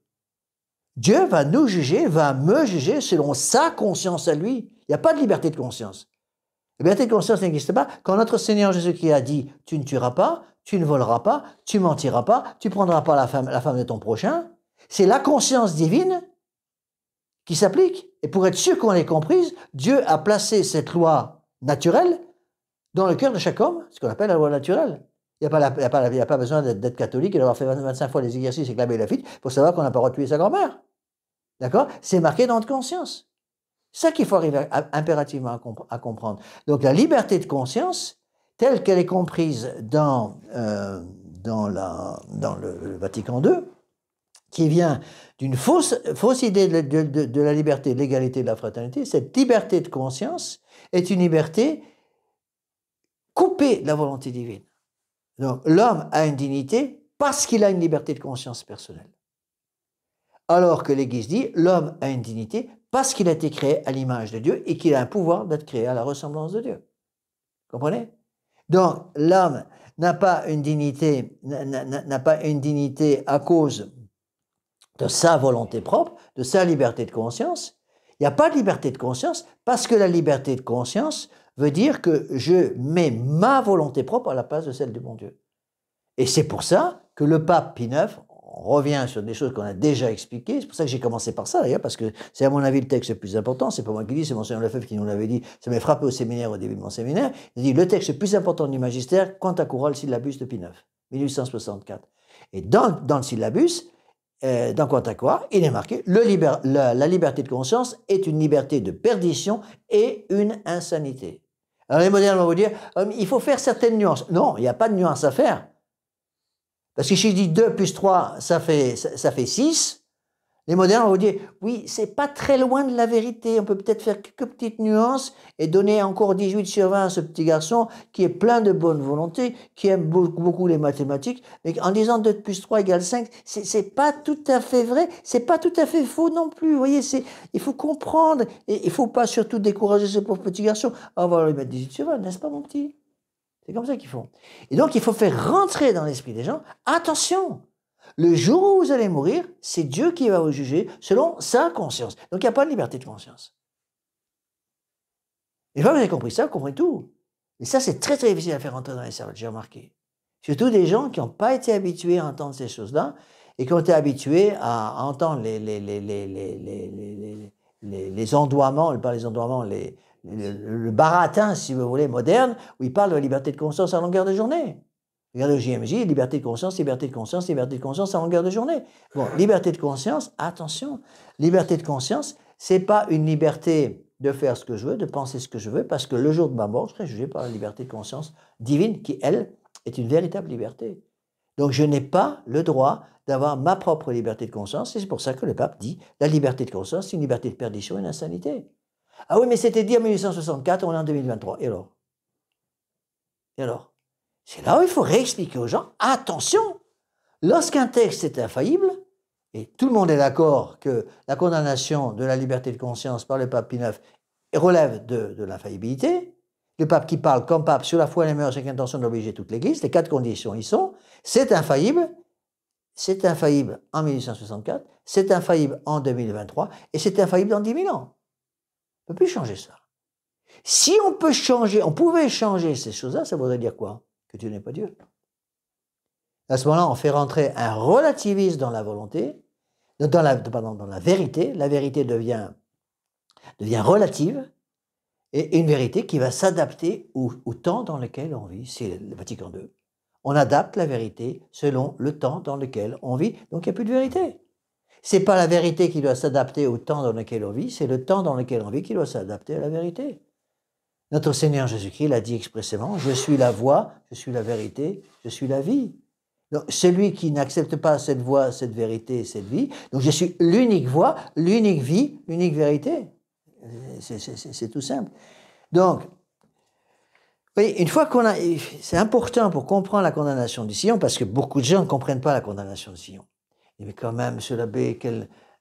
Dieu va nous juger, va me juger selon sa conscience à lui. Il n'y a pas de liberté de conscience. La liberté de conscience n'existe pas. Quand notre Seigneur Jésus-Christ a dit « tu ne tueras pas, tu ne voleras pas, tu mentiras pas, tu ne prendras pas la femme de ton prochain », c'est la conscience divine qui s'applique. Et pour être sûr qu'on l'ait comprise, Dieu a placé cette loi naturelle dans le cœur de chaque homme, ce qu'on appelle la loi naturelle. Il n'y a pas besoin d'être catholique et d'avoir fait 25 fois les exercices avec l'abbé Lafitte pour savoir qu'on n'a pas le droit de tuer sa grand-mère. D'accord ? C'est marqué dans notre conscience. C'est ça qu'il faut arriver impérativement à comprendre. Donc la liberté de conscience, telle qu'elle est comprise dans le Vatican II, qui vient d'une fausse idée de la liberté, de l'égalité, de la fraternité, cette liberté de conscience est une liberté coupée de la volonté divine. Donc l'homme a une dignité parce qu'il a une liberté de conscience personnelle. Alors que l'Église dit, l'homme a une dignité parce qu'il a été créé à l'image de Dieu et qu'il a un pouvoir d'être créé à la ressemblance de Dieu. Comprenez? Donc, l'homme n'a pas une dignité à cause de sa volonté propre, de sa liberté de conscience. Il n'y a pas de liberté de conscience parce que la liberté de conscience veut dire que je mets ma volonté propre à la place de celle du bon Dieu. Et c'est pour ça que le pape Pie IX, on revient sur des choses qu'on a déjà expliquées, c'est pour ça que j'ai commencé par ça d'ailleurs, parce que c'est à mon avis le texte le plus important, c'est pas moi qui dis, c'est Monseigneur Lefebvre qui nous l'avait dit, ça m'est frappé au séminaire, au début de mon séminaire, il dit le texte le plus important du magistère, Quanta Cura, le syllabus de Pie IX, 1864. Et dans le syllabus, dans Quanta Cura, il est marqué, la liberté de conscience est une liberté de perdition et une insanité. Alors les modernes vont vous dire, il faut faire certaines nuances. Non, il n'y a pas de nuances à faire. Parce que si je dis 2 plus 3, ça fait 6, les modernes vont vous dire, oui, c'est pas très loin de la vérité, on peut peut-être faire quelques petites nuances et donner encore 18 sur 20 à ce petit garçon qui est plein de bonne volonté, qui aime beaucoup les mathématiques, mais en disant 2 plus 3 égale 5, c'est pas tout à fait vrai, c'est pas tout à fait faux non plus, vous voyez, il faut comprendre, et il faut pas surtout décourager ce pauvre petit garçon, on va lui mettre 18 sur 20, n'est-ce pas mon petit ? C'est comme ça qu'ils font. Et donc, il faut faire rentrer dans l'esprit des gens, attention, le jour où vous allez mourir, c'est Dieu qui va vous juger selon sa conscience. Donc, il n'y a pas de liberté de conscience. Et une fois que vous avez compris ça, vous comprenez tout. Et ça, c'est très, très difficile à faire rentrer dans les cerveaux, j'ai remarqué. Surtout des gens qui n'ont pas été habitués à entendre ces choses-là et qui ont été habitués à entendre les ondoiements, pas les ondoiements, le baratin, si vous voulez, moderne, où il parle de la liberté de conscience à longueur de journée. Regardez le JMJ, liberté de conscience, liberté de conscience, liberté de conscience à longueur de journée. Bon, liberté de conscience, attention, liberté de conscience, c'est pas une liberté de faire ce que je veux, de penser ce que je veux, parce que le jour de ma mort, je serai jugé par la liberté de conscience divine, qui, elle, est une véritable liberté. Donc, je n'ai pas le droit d'avoir ma propre liberté de conscience, et c'est pour ça que le pape dit, la liberté de conscience, c'est une liberté de perdition et une insanité. Ah oui, mais c'était dit en 1864, on est en 2023. Et alors ? Et alors ? C'est là où il faut réexpliquer aux gens, attention, lorsqu'un texte est infaillible, et tout le monde est d'accord que la condamnation de la liberté de conscience par le pape Pie IX relève de l'infaillibilité, le pape qui parle comme pape sur la foi et les mœurs avec intention d'obliger toute l'Église, les 4 conditions y sont, c'est infaillible en 1864, c'est infaillible en 2023, et c'est infaillible dans 10 000 ans. On ne peut plus changer ça. Si on pouvait changer ces choses-là, ça voudrait dire quoi? Que Dieu n'est pas Dieu. À ce moment-là, on fait rentrer un relativisme dans la volonté, dans la vérité. La vérité devient relative, et une vérité qui va s'adapter au temps dans lequel on vit. C'est le Vatican II. On adapte la vérité selon le temps dans lequel on vit, donc il n'y a plus de vérité. C'est pas la vérité qui doit s'adapter au temps dans lequel on vit, c'est le temps dans lequel on vit qui doit s'adapter à la vérité. Notre Seigneur Jésus-Christ l'a dit expressément, je suis la voie, je suis la vérité, je suis la vie. Donc, celui qui n'accepte pas cette voie, cette vérité, cette vie, donc je suis l'unique voie, l'unique vie, l'unique vérité. C'est tout simple. Donc, oui, une fois qu'on a... C'est important pour comprendre la condamnation du Sion, parce que beaucoup de gens ne comprennent pas la condamnation de Sion. Mais quand même, monsieur l'abbé,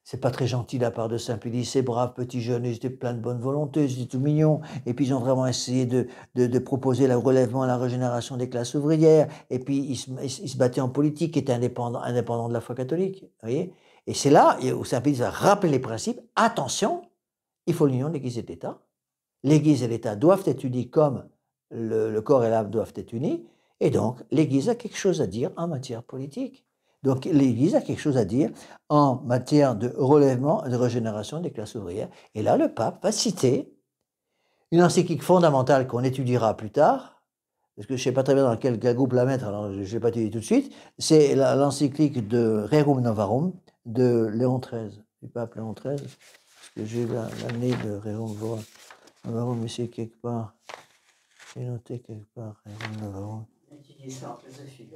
c'est pas très gentil de la part de Saint-Pédis, ces braves petits jeunes, ils étaient pleins de bonne volonté, ils étaient tout mignons, et puis ils ont vraiment essayé de proposer le relèvement et la régénération des classes ouvrières, et puis ils se battaient en politique, qui était indépendant de la foi catholique. Vous voyez, et c'est là où Saint-Pédis va rappeler les principes. Attention, il faut l'union de l'Église et de l'État. L'Église et l'État doivent être unis comme le corps et l'âme doivent être unis, et donc l'Église a quelque chose à dire en matière politique. Donc l'Église a quelque chose à dire en matière de relèvement et de régénération des classes ouvrières. Et là, le pape va citer une encyclique fondamentale qu'on étudiera plus tard, parce que je ne sais pas très bien dans quel groupe la mettre, alors je ne vais pas étudier tout de suite, c'est l'encyclique de Rerum Novarum de Léon XIII, du pape Léon XIII, parce que j'ai l'année de Rerum Novarum ici quelque part. J'ai noté quelque part Rerum Novarum. Étudier ça en philosophie.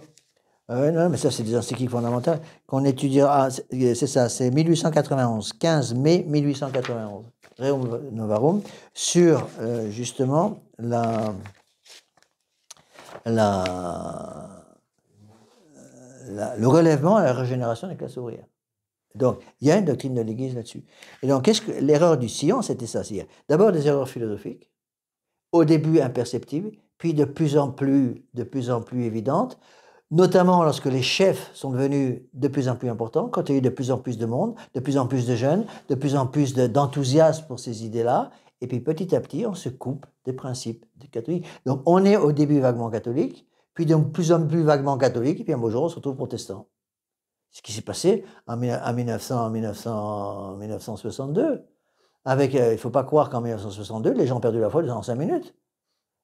Non, mais ça, c'est des encycliques fondamentales qu'on étudiera. C'est ça, c'est 1891, 15 mai 1891, Rerum Novarum, sur justement le relèvement et la régénération des classes ouvrières. Donc, il y a une doctrine de l'Église là-dessus. Et donc, l'erreur du Sion, c'était ça. D'abord des erreurs philosophiques, au début imperceptibles, puis de plus en plus évidentes, notamment lorsque les chefs sont devenus de plus en plus importants, quand il y a eu de plus en plus de monde, de plus en plus de jeunes, de plus en plus d'enthousiasme pour ces idées-là, et puis petit à petit, on se coupe des principes des catholiques. Donc on est au début vaguement catholique, puis de plus en plus vaguement catholique, et puis un beau jour, on se retrouve protestant. Ce qui s'est passé en 1962. Il ne faut pas croire qu'en 1962, les gens ont perdu la foi en 5 minutes.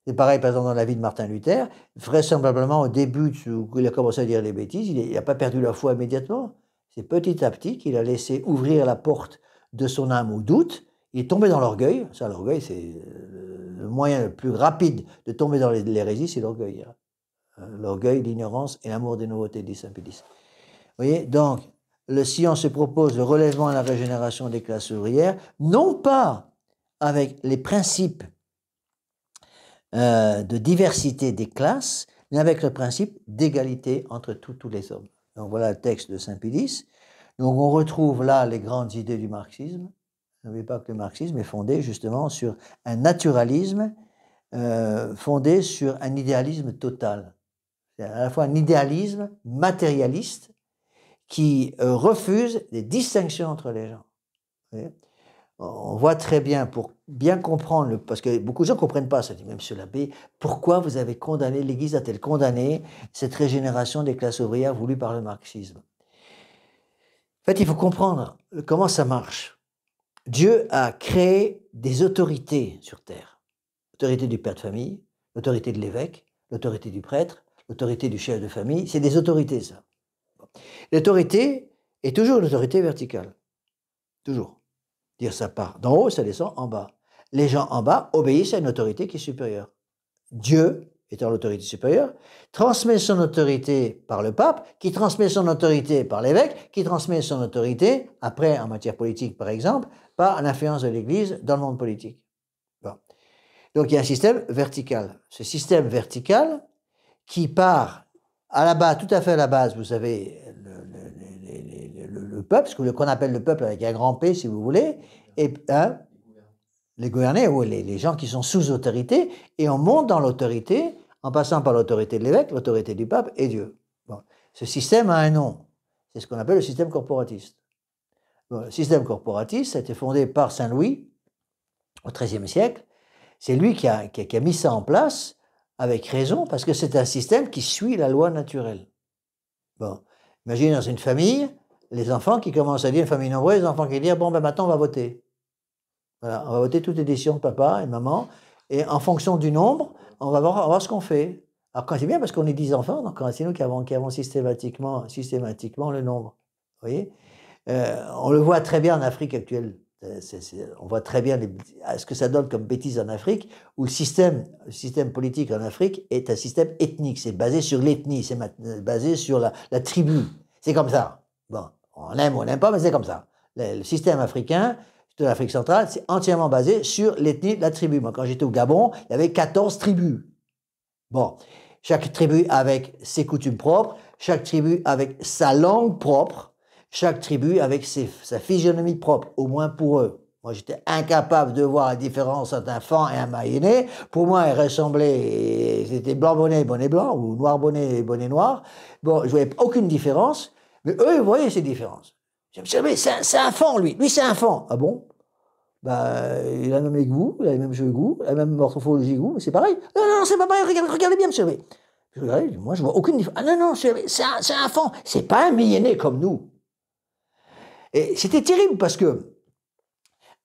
C'est pareil, par exemple, dans la vie de Martin Luther. Vraisemblablement, au début, où il a commencé à dire des bêtises, il n'a pas perdu la foi immédiatement. C'est petit à petit qu'il a laissé ouvrir la porte de son âme au doute. Il est tombé dans l'orgueil. Ça, l'orgueil, c'est le moyen le plus rapide de tomber dans l'hérésie, c'est l'orgueil. L'orgueil, l'ignorance et l'amour des nouveautés, dit Saint Pédis. Vous voyez, donc, le Sion se propose le relèvement et la régénération des classes ouvrières, non pas avec les principes de diversité des classes, mais avec le principe d'égalité entre tous les hommes. Donc voilà le texte de Saint-Pédis. Donc on retrouve là les grandes idées du marxisme. N'oubliez pas que le marxisme est fondé justement sur un naturalisme fondé sur un idéalisme total. C'est à la fois un idéalisme matérialiste qui refuse les distinctions entre les gens. Vous voyez, on voit très bien, pour bien comprendre, parce que beaucoup de gens ne comprennent pas, ça dit même monsieur l'abbé, pourquoi vous avez condamné, l'Église a-t-elle condamné cette régénération des classes ouvrières voulue par le marxisme? En fait, il faut comprendre comment ça marche. Dieu a créé des autorités sur terre. L'autorité du père de famille, l'autorité de l'évêque, l'autorité du prêtre, l'autorité du chef de famille, c'est des autorités, ça. L'autorité est toujours l'autorité verticale. Toujours. Dire ça part d'en haut, ça descend en bas. Les gens en bas obéissent à une autorité qui est supérieure. Dieu, étant l'autorité supérieure, transmet son autorité par le pape, qui transmet son autorité par l'évêque, qui transmet son autorité, après en matière politique par exemple, par l'influence de l'Église dans le monde politique. Bon. Donc il y a un système vertical. Ce système vertical qui part à la base, tout à fait à la base, vous savez, le peuple, ce qu'on appelle le peuple avec un grand P si vous voulez, et les gouvernés, ou les gens qui sont sous autorité, et on monte dans l'autorité en passant par l'autorité de l'évêque, l'autorité du pape et Dieu. Bon. Ce système a un nom, c'est ce qu'on appelle le système corporatiste. Bon, le système corporatiste a été fondé par Saint Louis au XIIIe siècle. C'est lui qui a mis ça en place avec raison, parce que c'est un système qui suit la loi naturelle. Bon, imaginez dans une famille, les enfants qui commencent à dire, une famille nombreuse, les enfants qui disent, bon, ben maintenant on va voter. Voilà, on va voter toutes les décisions de papa et maman, et en fonction du nombre, on va voir ce qu'on fait. Alors quand c'est bien, parce qu'on est 10 enfants, donc c'est nous qui avons systématiquement le nombre. Vous voyez, on le voit très bien en Afrique actuelle. On voit très bien ce que ça donne comme bêtise en Afrique, où le système politique en Afrique est un système ethnique. C'est basé sur l'ethnie, c'est basé sur la tribu. C'est comme ça. Bon, on aime ou on n'aime pas, mais c'est comme ça. Le système africain de l'Afrique centrale, c'est entièrement basé sur l'ethnie de la tribu. Moi, quand j'étais au Gabon, il y avait 14 tribus. Bon, chaque tribu avec ses coutumes propres, chaque tribu avec sa langue propre, chaque tribu avec sa physionomie propre, au moins pour eux. Moi, j'étais incapable de voir la différence entre un Fan et un Mayennais. Pour moi, ils ressemblaient, c'était blanc bonnet, bonnet blanc, ou noir bonnet, bonnet noir. Bon, je voyais aucune différence, mais eux, ils voyaient ces différences. Je me suis dit, c'est un Fan, lui. Lui, c'est un Fan. Ah bon? Bah, il a même les goûts, il a les mêmes cheveux goûts, il a la même morphologie goût, mais c'est pareil. Non, non, c'est pas pareil, regardez bien, monsieur. Je regardais, moi, je vois aucune différence. Ah non, non, c'est un Fan. C'est pas un Mayennais comme nous. Et c'était terrible parce que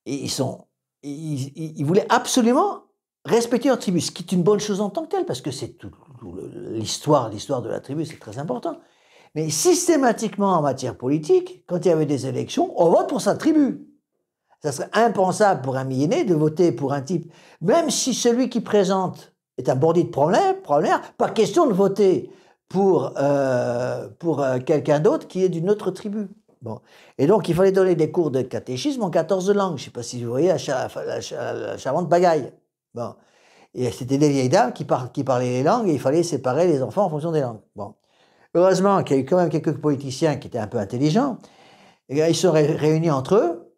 ils voulaient absolument respecter leur tribu, ce qui est une bonne chose en tant que telle, parce que c'est l'histoire de la tribu, c'est très important. Mais systématiquement en matière politique, quand il y avait des élections, on vote pour sa tribu. Ça serait impensable pour un Mayennais de voter pour un type, même si celui qui présente est un bandit de problème, pas question de voter pour quelqu'un d'autre qui est d'une autre tribu. Bon. Et donc, il fallait donner des cours de catéchisme en 14 langues. Je ne sais pas si vous voyez la charmante bagaille. Bon. Et c'était des vieilles dames qui parlaient les langues et il fallait séparer les enfants en fonction des langues. Bon. Heureusement qu'il y a eu quand même quelques politiciens qui étaient un peu intelligents. Et ils se sont réunis entre eux,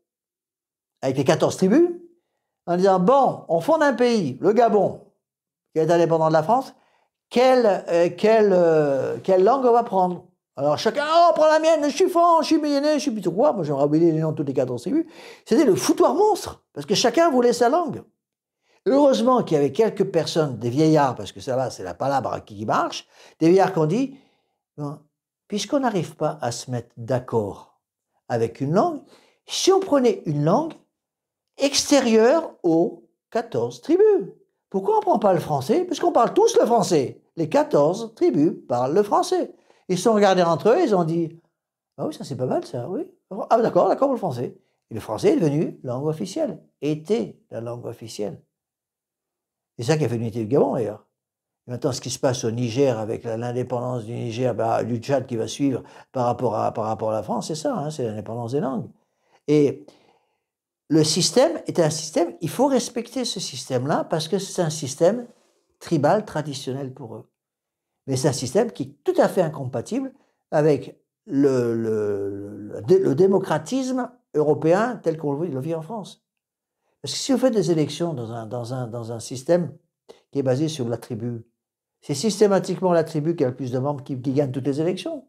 avec les 14 tribus, en disant, bon, on fonde un pays, le Gabon, qui est indépendant de la France, quelle langue on va prendre? Alors chacun, oh, prends la mienne, je suis Fan, je suis Mayennais, je suis plutôt quoi? Moi, j'aurais oublié les noms de toutes les 14 tribus. C'était le foutoir monstre, parce que chacun voulait sa langue. Heureusement qu'il y avait quelques personnes, des vieillards, parce que ça va, c'est la palabre qui marche, des vieillards qui ont dit, bon, puisqu'on n'arrive pas à se mettre d'accord avec une langue, si on prenait une langue extérieure aux 14 tribus. Pourquoi on ne prend pas le français? Puisqu'on parle tous le français. Les 14 tribus parlent le français. Ils se sont regardés entre eux, ils ont dit, ah oui, ça c'est pas mal ça, oui. Ah d'accord pour le français. Et le français est devenu langue officielle, était la langue officielle. C'est ça qui a fait l'unité du Gabon d'ailleurs. Maintenant, ce qui se passe au Niger avec l'indépendance du Niger, du Tchad qui va suivre par rapport à la France, c'est ça, hein, c'est l'indépendance des langues. Et le système est un système, il faut respecter ce système-là parce que c'est un système tribal traditionnel pour eux. Mais c'est un système qui est tout à fait incompatible avec le démocratisme européen tel qu'on le vit en France. Parce que si vous faites des élections dans un système qui est basé sur la tribu, c'est systématiquement la tribu qui a le plus de membres qui gagne toutes les élections.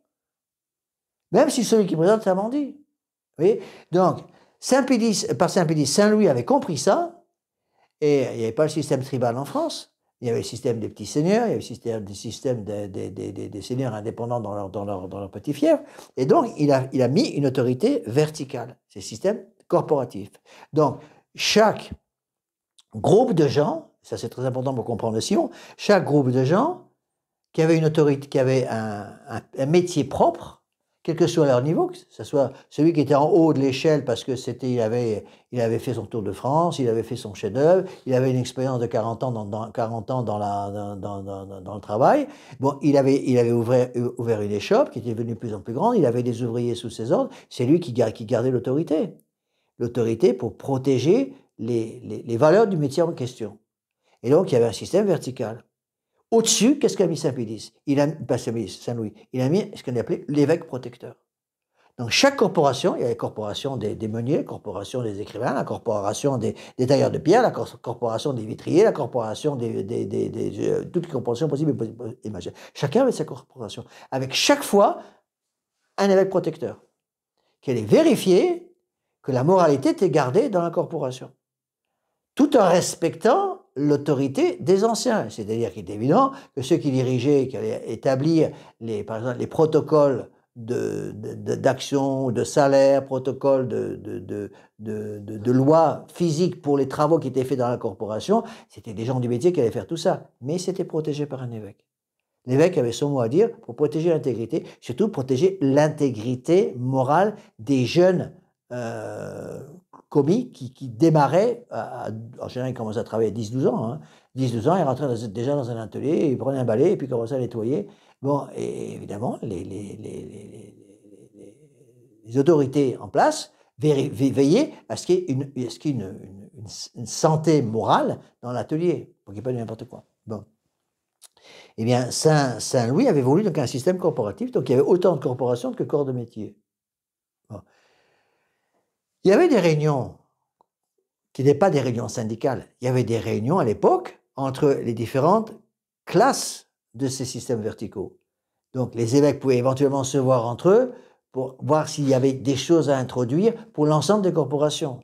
Même si celui qui présente, c'est un bandit. Vous voyez? Donc, par Saint-Pédis, Saint-Louis avait compris ça, et il n'y avait pas le système tribal en France. Il y avait le système des petits seigneurs, il y avait le système des seigneurs indépendants dans leur petit fief. Et donc, il a mis une autorité verticale. C'est le système corporatif. Donc, chaque groupe de gens, ça c'est très important pour comprendre le sillon, chaque groupe de gens qui avait une autorité, qui avait un métier propre, quel que soit leur niveau, que ce soit celui qui était en haut de l'échelle parce que il avait fait son tour de France, il avait fait son chef-d'œuvre, il avait une expérience de 40 ans dans le travail. Bon, il avait ouvert une échoppe qui était devenue de plus en plus grande, il avait des ouvriers sous ses ordres, c'est lui qui gardait l'autorité. L'autorité pour protéger les valeurs du métier en question. Et donc, il y avait un système vertical. Au-dessus, qu'est-ce qu'a mis Saint-Pédis? Pas Saint-Louis. Il a mis ce qu'on appelait l'évêque protecteur. Donc, chaque corporation, il y a la corporation des meuniers, la corporation des écrivains, la corporation des tailleurs de pierre, la corporation des vitriers, la corporation toutes les corporations possibles et imaginables. Chacun avait sa corporation. Avec chaque fois, un évêque protecteur qui allait vérifier que la moralité était gardée dans la corporation, tout en respectant l'autorité des anciens. C'est-à-dire qu'il est évident que ceux qui dirigeaient, qui allaient établir par exemple, les protocoles d'action, de salaire, protocoles de loi physique pour les travaux qui étaient faits dans la corporation, c'était des gens du métier qui allaient faire tout ça. Mais c'était protégé par un évêque. L'évêque avait son mot à dire pour protéger l'intégrité, surtout protéger l'intégrité morale des jeunes commis qui démarrait, en général, il commençait à travailler à 10-12 ans. Hein. 10-12 ans, il rentrait déjà dans un atelier, il prenait un balai et puis il commençait à nettoyer. Bon, et évidemment, les autorités en place veillaient à ce qu'il y ait une santé morale dans l'atelier, pour qu'il n'y ait pas de n'importe quoi. Bon. Eh bien, Saint-Louis avait voulu donc un système corporatif, donc il y avait autant de corporations que corps de métier. Bon. Il y avait des réunions qui n'étaient pas des réunions syndicales. Il y avait des réunions à l'époque entre les différentes classes de ces systèmes verticaux. Donc les évêques pouvaient éventuellement se voir entre eux pour voir s'il y avait des choses à introduire pour l'ensemble des corporations.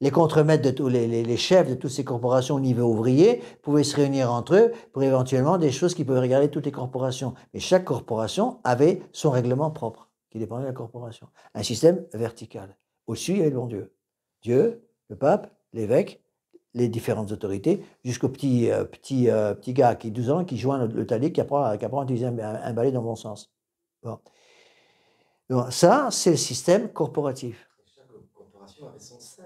Les contremaîtres de tous les chefs de toutes ces corporations au niveau ouvrier pouvaient se réunir entre eux pour éventuellement des choses qui pouvaient regarder toutes les corporations. Mais chaque corporation avait son règlement propre qui dépendait de la corporation. Un système vertical. Au-dessus, il y avait le bon Dieu. Dieu, le pape, l'évêque, les différentes autorités, jusqu'au petit gars qui a 12 ans, qui joint le talier, qui apprend à utiliser un balai dans le bon sens. Bon. Donc, ça, c'est le système corporatif. Chaque corporation avait son sein.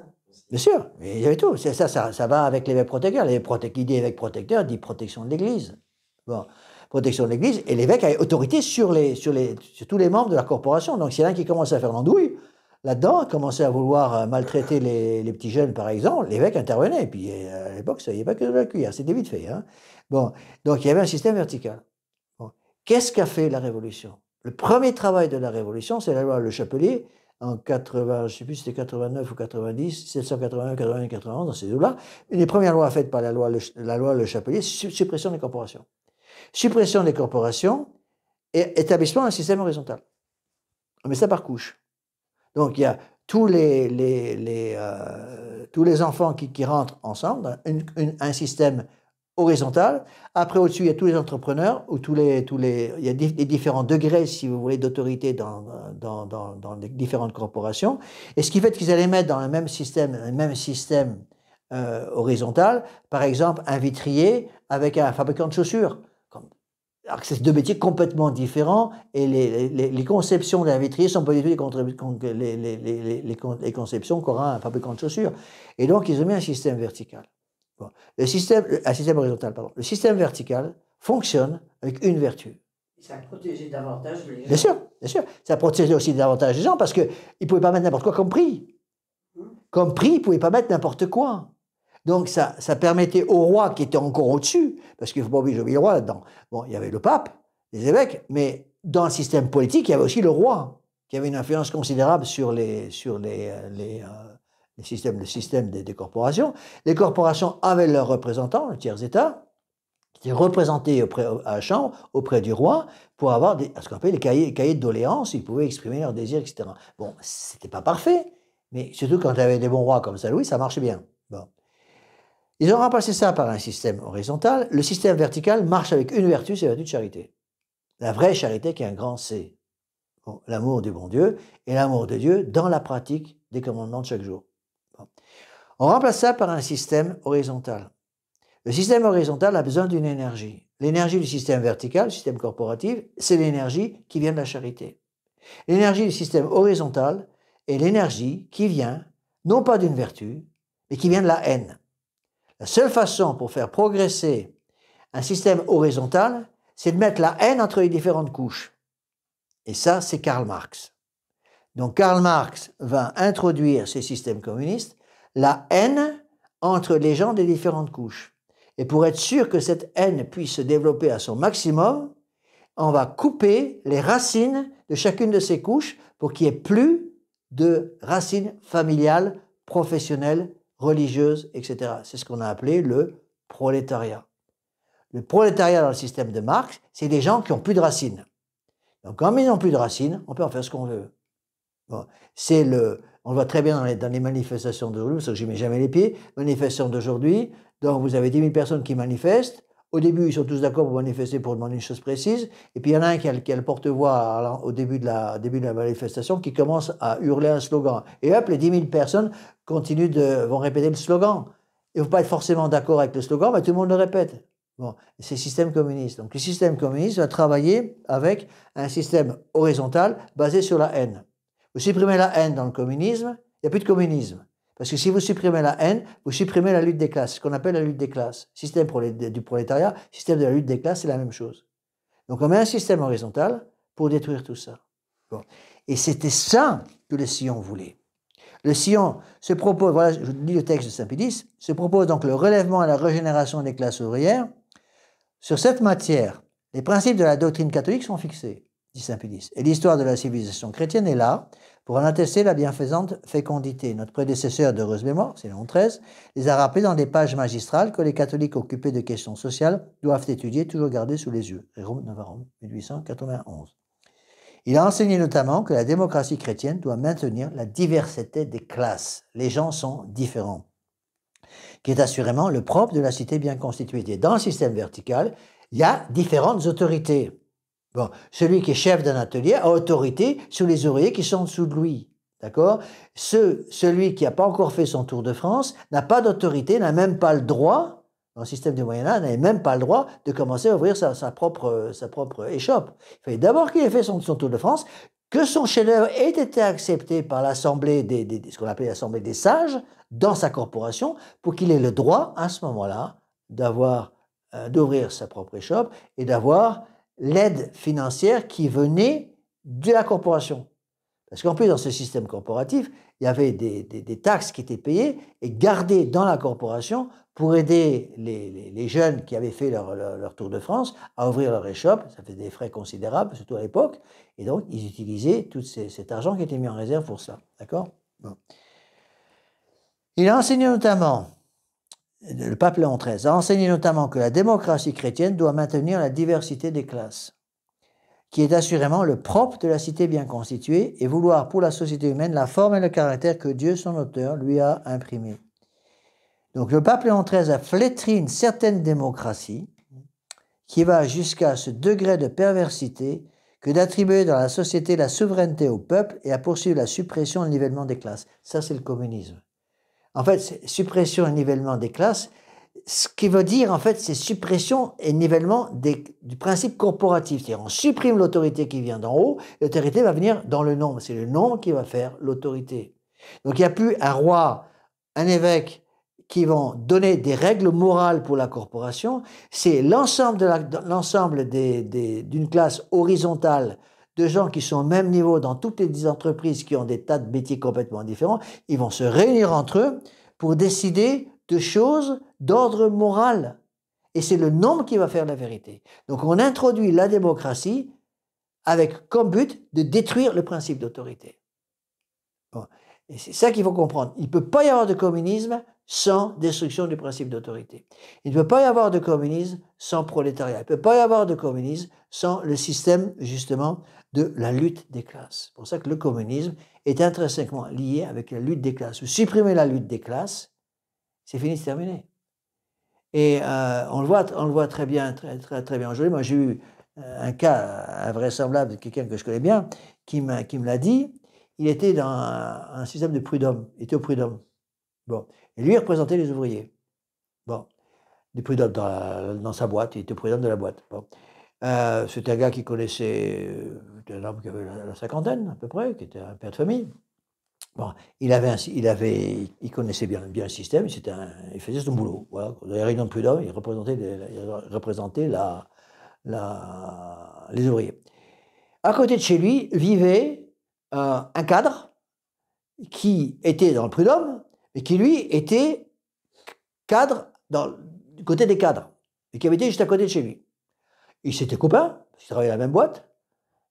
Bien sûr, mais il y avait tout. Ça va avec l'évêque protecteur. Qui dit évêque protecteur dit protection de l'Église. Bon, protection de l'Église, et l'évêque a autorité sur tous les membres de la corporation. Donc, s'il y en a un qui commence à faire l'andouille, là-dedans, commençait à vouloir maltraiter les petits jeunes, par exemple, l'évêque intervenait. Et puis, à l'époque, ça n'y avait pas que de la cuillère, c'était vite fait. Hein. Bon, donc, il y avait un système vertical. Bon. Qu'est-ce qu'a fait la Révolution? Le premier travail de la Révolution, c'est la loi Le Chapelier, en 80, je ne sais plus si c'était 89 ou 90, 789, 80, 91, dans ces eaux-là. Une des premières lois faites par la loi Le Chapelier, suppression des corporations. Suppression des corporations et établissement d'un système horizontal. On met ça par couche. Donc, il y a tous les enfants qui rentrent ensemble, un système horizontal. Après, au-dessus, il y a tous les entrepreneurs, ou il y a des différents degrés, si vous voulez, d'autorité dans les différentes corporations. Et ce qui fait qu'ils allaient mettre dans le même système horizontal, par exemple, un vitrier avec un fabricant de chaussures. Alors que c'est deux métiers complètement différents et les conceptions d'un vitrier ne sont pas du tout les conceptions qu'aura un fabricant de chaussures. Et donc, ils ont mis un système vertical. Bon. Un système horizontal, pardon. Le système vertical fonctionne avec une vertu. Ça protégeait davantage les gens. Bien sûr, bien sûr. Ça protégeait aussi davantage les gens parce qu'ils ne pouvaient pas mettre n'importe quoi comme prix. Comme prix, ils ne pouvaient pas mettre n'importe quoi. Donc, ça permettait au roi qui était encore au-dessus, parce qu'il ne faut pas oublier le roi là-dedans. Bon, il y avait le pape, les évêques, mais dans le système politique, il y avait aussi le roi, qui avait une influence considérable sur le système des corporations. Les corporations avaient leurs représentants, le tiers-état, qui étaient représentés à la Chambre, auprès du roi, pour avoir ce qu'on appelle les cahiers de doléances, ils pouvaient exprimer leurs désirs, etc. Bon, c'était pas parfait, mais surtout quand il y avait des bons rois comme Saint-Louis, ça marchait bien. Bon. Ils ont remplacé ça par un système horizontal. Le système vertical marche avec une vertu, c'est la vertu de charité. La vraie charité qui est un grand C. Bon, l'amour du bon Dieu et l'amour de Dieu dans la pratique des commandements de chaque jour. Bon. On remplace ça par un système horizontal. Le système horizontal a besoin d'une énergie. L'énergie du système vertical, le système corporatif, c'est l'énergie qui vient de la charité. L'énergie du système horizontal est l'énergie qui vient, non pas d'une vertu, mais qui vient de la haine. La seule façon pour faire progresser un système horizontal, c'est de mettre la haine entre les différentes couches. Et ça, c'est Karl Marx. Donc Karl Marx va introduire ces systèmes communistes, la haine entre les gens des différentes couches. Et pour être sûr que cette haine puisse se développer à son maximum, on va couper les racines de chacune de ces couches pour qu'il n'y ait plus de racines familiales, professionnelles, religieuses, etc. C'est ce qu'on a appelé le prolétariat. Le prolétariat dans le système de Marx, c'est des gens qui n'ont plus de racines. Donc, comme ils n'ont plus de racines, on peut en faire ce qu'on veut. Bon, on le voit très bien dans les manifestations d'aujourd'hui, parce que je n'y mets jamais les pieds. Manifestations d'aujourd'hui, donc vous avez 10 000 personnes qui manifestent. Au début, ils sont tous d'accord pour manifester pour demander une chose précise. Et puis, il y en a un qui a le porte-voix au début de la manifestation qui commence à hurler un slogan. Et hop, les 10 000 personnes vont répéter le slogan. Il ne faut pas être forcément d'accord avec le slogan, mais tout le monde le répète. Bon, c'est le système communiste. Donc, le système communiste va travailler avec un système horizontal basé sur la haine. Vous supprimez la haine dans le communisme, il n'y a plus de communisme. Parce que si vous supprimez la haine, vous supprimez la lutte des classes, ce qu'on appelle la lutte des classes. Système du prolétariat, système de la lutte des classes, c'est la même chose. Donc on met un système horizontal pour détruire tout ça. Bon. Et c'était ça que le Sion voulait. Le Sion se propose, voilà, je vous lis le texte de Saint-Pédis, se propose donc le relèvement et la régénération des classes ouvrières. Sur cette matière, les principes de la doctrine catholique sont fixés, dit Saint-Pédis. Et l'histoire de la civilisation chrétienne est là pour en attester la bienfaisante fécondité. Notre prédécesseur d'heureuse mémoire, c'est Léon XIII, les a rappelés dans des pages magistrales que les catholiques occupés de questions sociales doivent étudier, toujours garder sous les yeux. Jérôme Navarro, 1891. Il a enseigné notamment que la démocratie chrétienne doit maintenir la diversité des classes. Les gens sont différents, qui est assurément le propre de la cité bien constituée. Et dans le système vertical, il y a différentes autorités. Bon, celui qui est chef d'un atelier a autorité sur les ouvriers qui sont en dessous de lui. D'accord ? Celui qui n'a pas encore fait son tour de France n'a pas d'autorité, n'a même pas le droit, dans le système du Moyen-Âge, n'avait même pas le droit de commencer à ouvrir sa propre échoppe. Il fallait d'abord qu'il ait fait son tour de France, que son chef-d'œuvre ait été accepté par l'assemblée ce qu'on appelle l'assemblée des sages, dans sa corporation, pour qu'il ait le droit, à ce moment-là, d'ouvrir sa propre échoppe et d'avoir l'aide financière qui venait de la corporation. Parce qu'en plus, dans ce système corporatif, il y avait des taxes qui étaient payées et gardées dans la corporation pour aider les jeunes qui avaient fait leur tour de France à ouvrir leur échoppe. Ça faisait des frais considérables, surtout à l'époque. Et donc, ils utilisaient tout cet argent qui était mis en réserve pour ça. D'accord ? Bon. Il a enseigné notamment, le pape Léon XIII a enseigné notamment que la démocratie chrétienne doit maintenir la diversité des classes, qui est assurément le propre de la cité bien constituée, et vouloir pour la société humaine la forme et le caractère que Dieu, son auteur, lui a imprimé. Donc le pape Léon XIII a flétri une certaine démocratie qui va jusqu'à ce degré de perversité que d'attribuer dans la société la souveraineté au peuple et à poursuivre la suppression et le nivellement des classes. Ça, c'est le communisme. En fait, suppression et nivellement des classes, ce qui veut dire, en fait, c'est suppression et nivellement du principe corporatif. C'est-à-dire, on supprime l'autorité qui vient d'en haut, l'autorité va venir dans le nombre. C'est le nombre qui va faire l'autorité. Donc, il n'y a plus un roi, un évêque qui vont donner des règles morales pour la corporation. C'est l'ensemble d'une classe horizontale de gens qui sont au même niveau dans toutes les entreprises qui ont des tas de métiers complètement différents. Ils vont se réunir entre eux pour décider de choses d'ordre moral. Et c'est le nombre qui va faire la vérité. Donc on introduit la démocratie avec comme but de détruire le principe d'autorité. Bon. Et c'est ça qu'il faut comprendre. Il ne peut pas y avoir de communisme sans destruction du principe d'autorité. Il ne peut pas y avoir de communisme sans prolétariat. Il ne peut pas y avoir de communisme sans le système, justement, de la lutte des classes. C'est pour ça que le communisme est intrinsèquement lié avec la lutte des classes. Vous supprimez la lutte des classes, c'est fini, c'est terminé. Et on le voit très bien, très bien aujourd'hui. Moi, j'ai eu un cas invraisemblable de quelqu'un que je connais bien qui me l'a dit. Il était dans un système de prud'homme. Il était au prud'homme. Bon. Et lui, il représentait les ouvriers. Bon. Des prud'hommes dans sa boîte. Il était au prud'homme de la boîte. Bon. C'était un gars qui connaissait, un homme qui avait la cinquantaine à peu près, qui était un père de famille. Bon, il connaissait bien le système, il faisait son boulot. Voilà. Dans les réunions de prud'homme, il représentait les ouvriers. À côté de chez lui vivait un cadre qui était dans le prud'homme, mais qui lui était cadre du côté des cadres, et qui habitait juste à côté de chez lui. Ils s'étaient copains, ils travaillaient à la même boîte,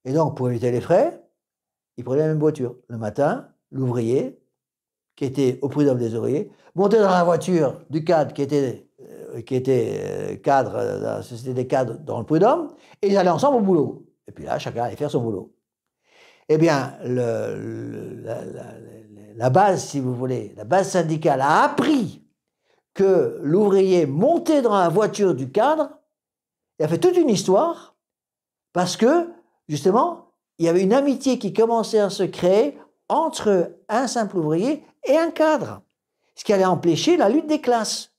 et donc pour éviter les frais, ils prenaient la même voiture. Le matin, l'ouvrier, qui était au prud'homme des ouvriers, montait dans la voiture du cadre qui était cadre dans la société des cadres dans le prud'homme, et ils allaient ensemble au boulot. Et puis là, chacun allait faire son boulot. Eh bien, la base, si vous voulez, la base syndicale a appris que l'ouvrier montait dans la voiture du cadre et a fait toute une histoire parce que, justement, il y avait une amitié qui commençait à se créer entre un simple ouvrier et un cadre, ce qui allait empêcher la lutte des classes.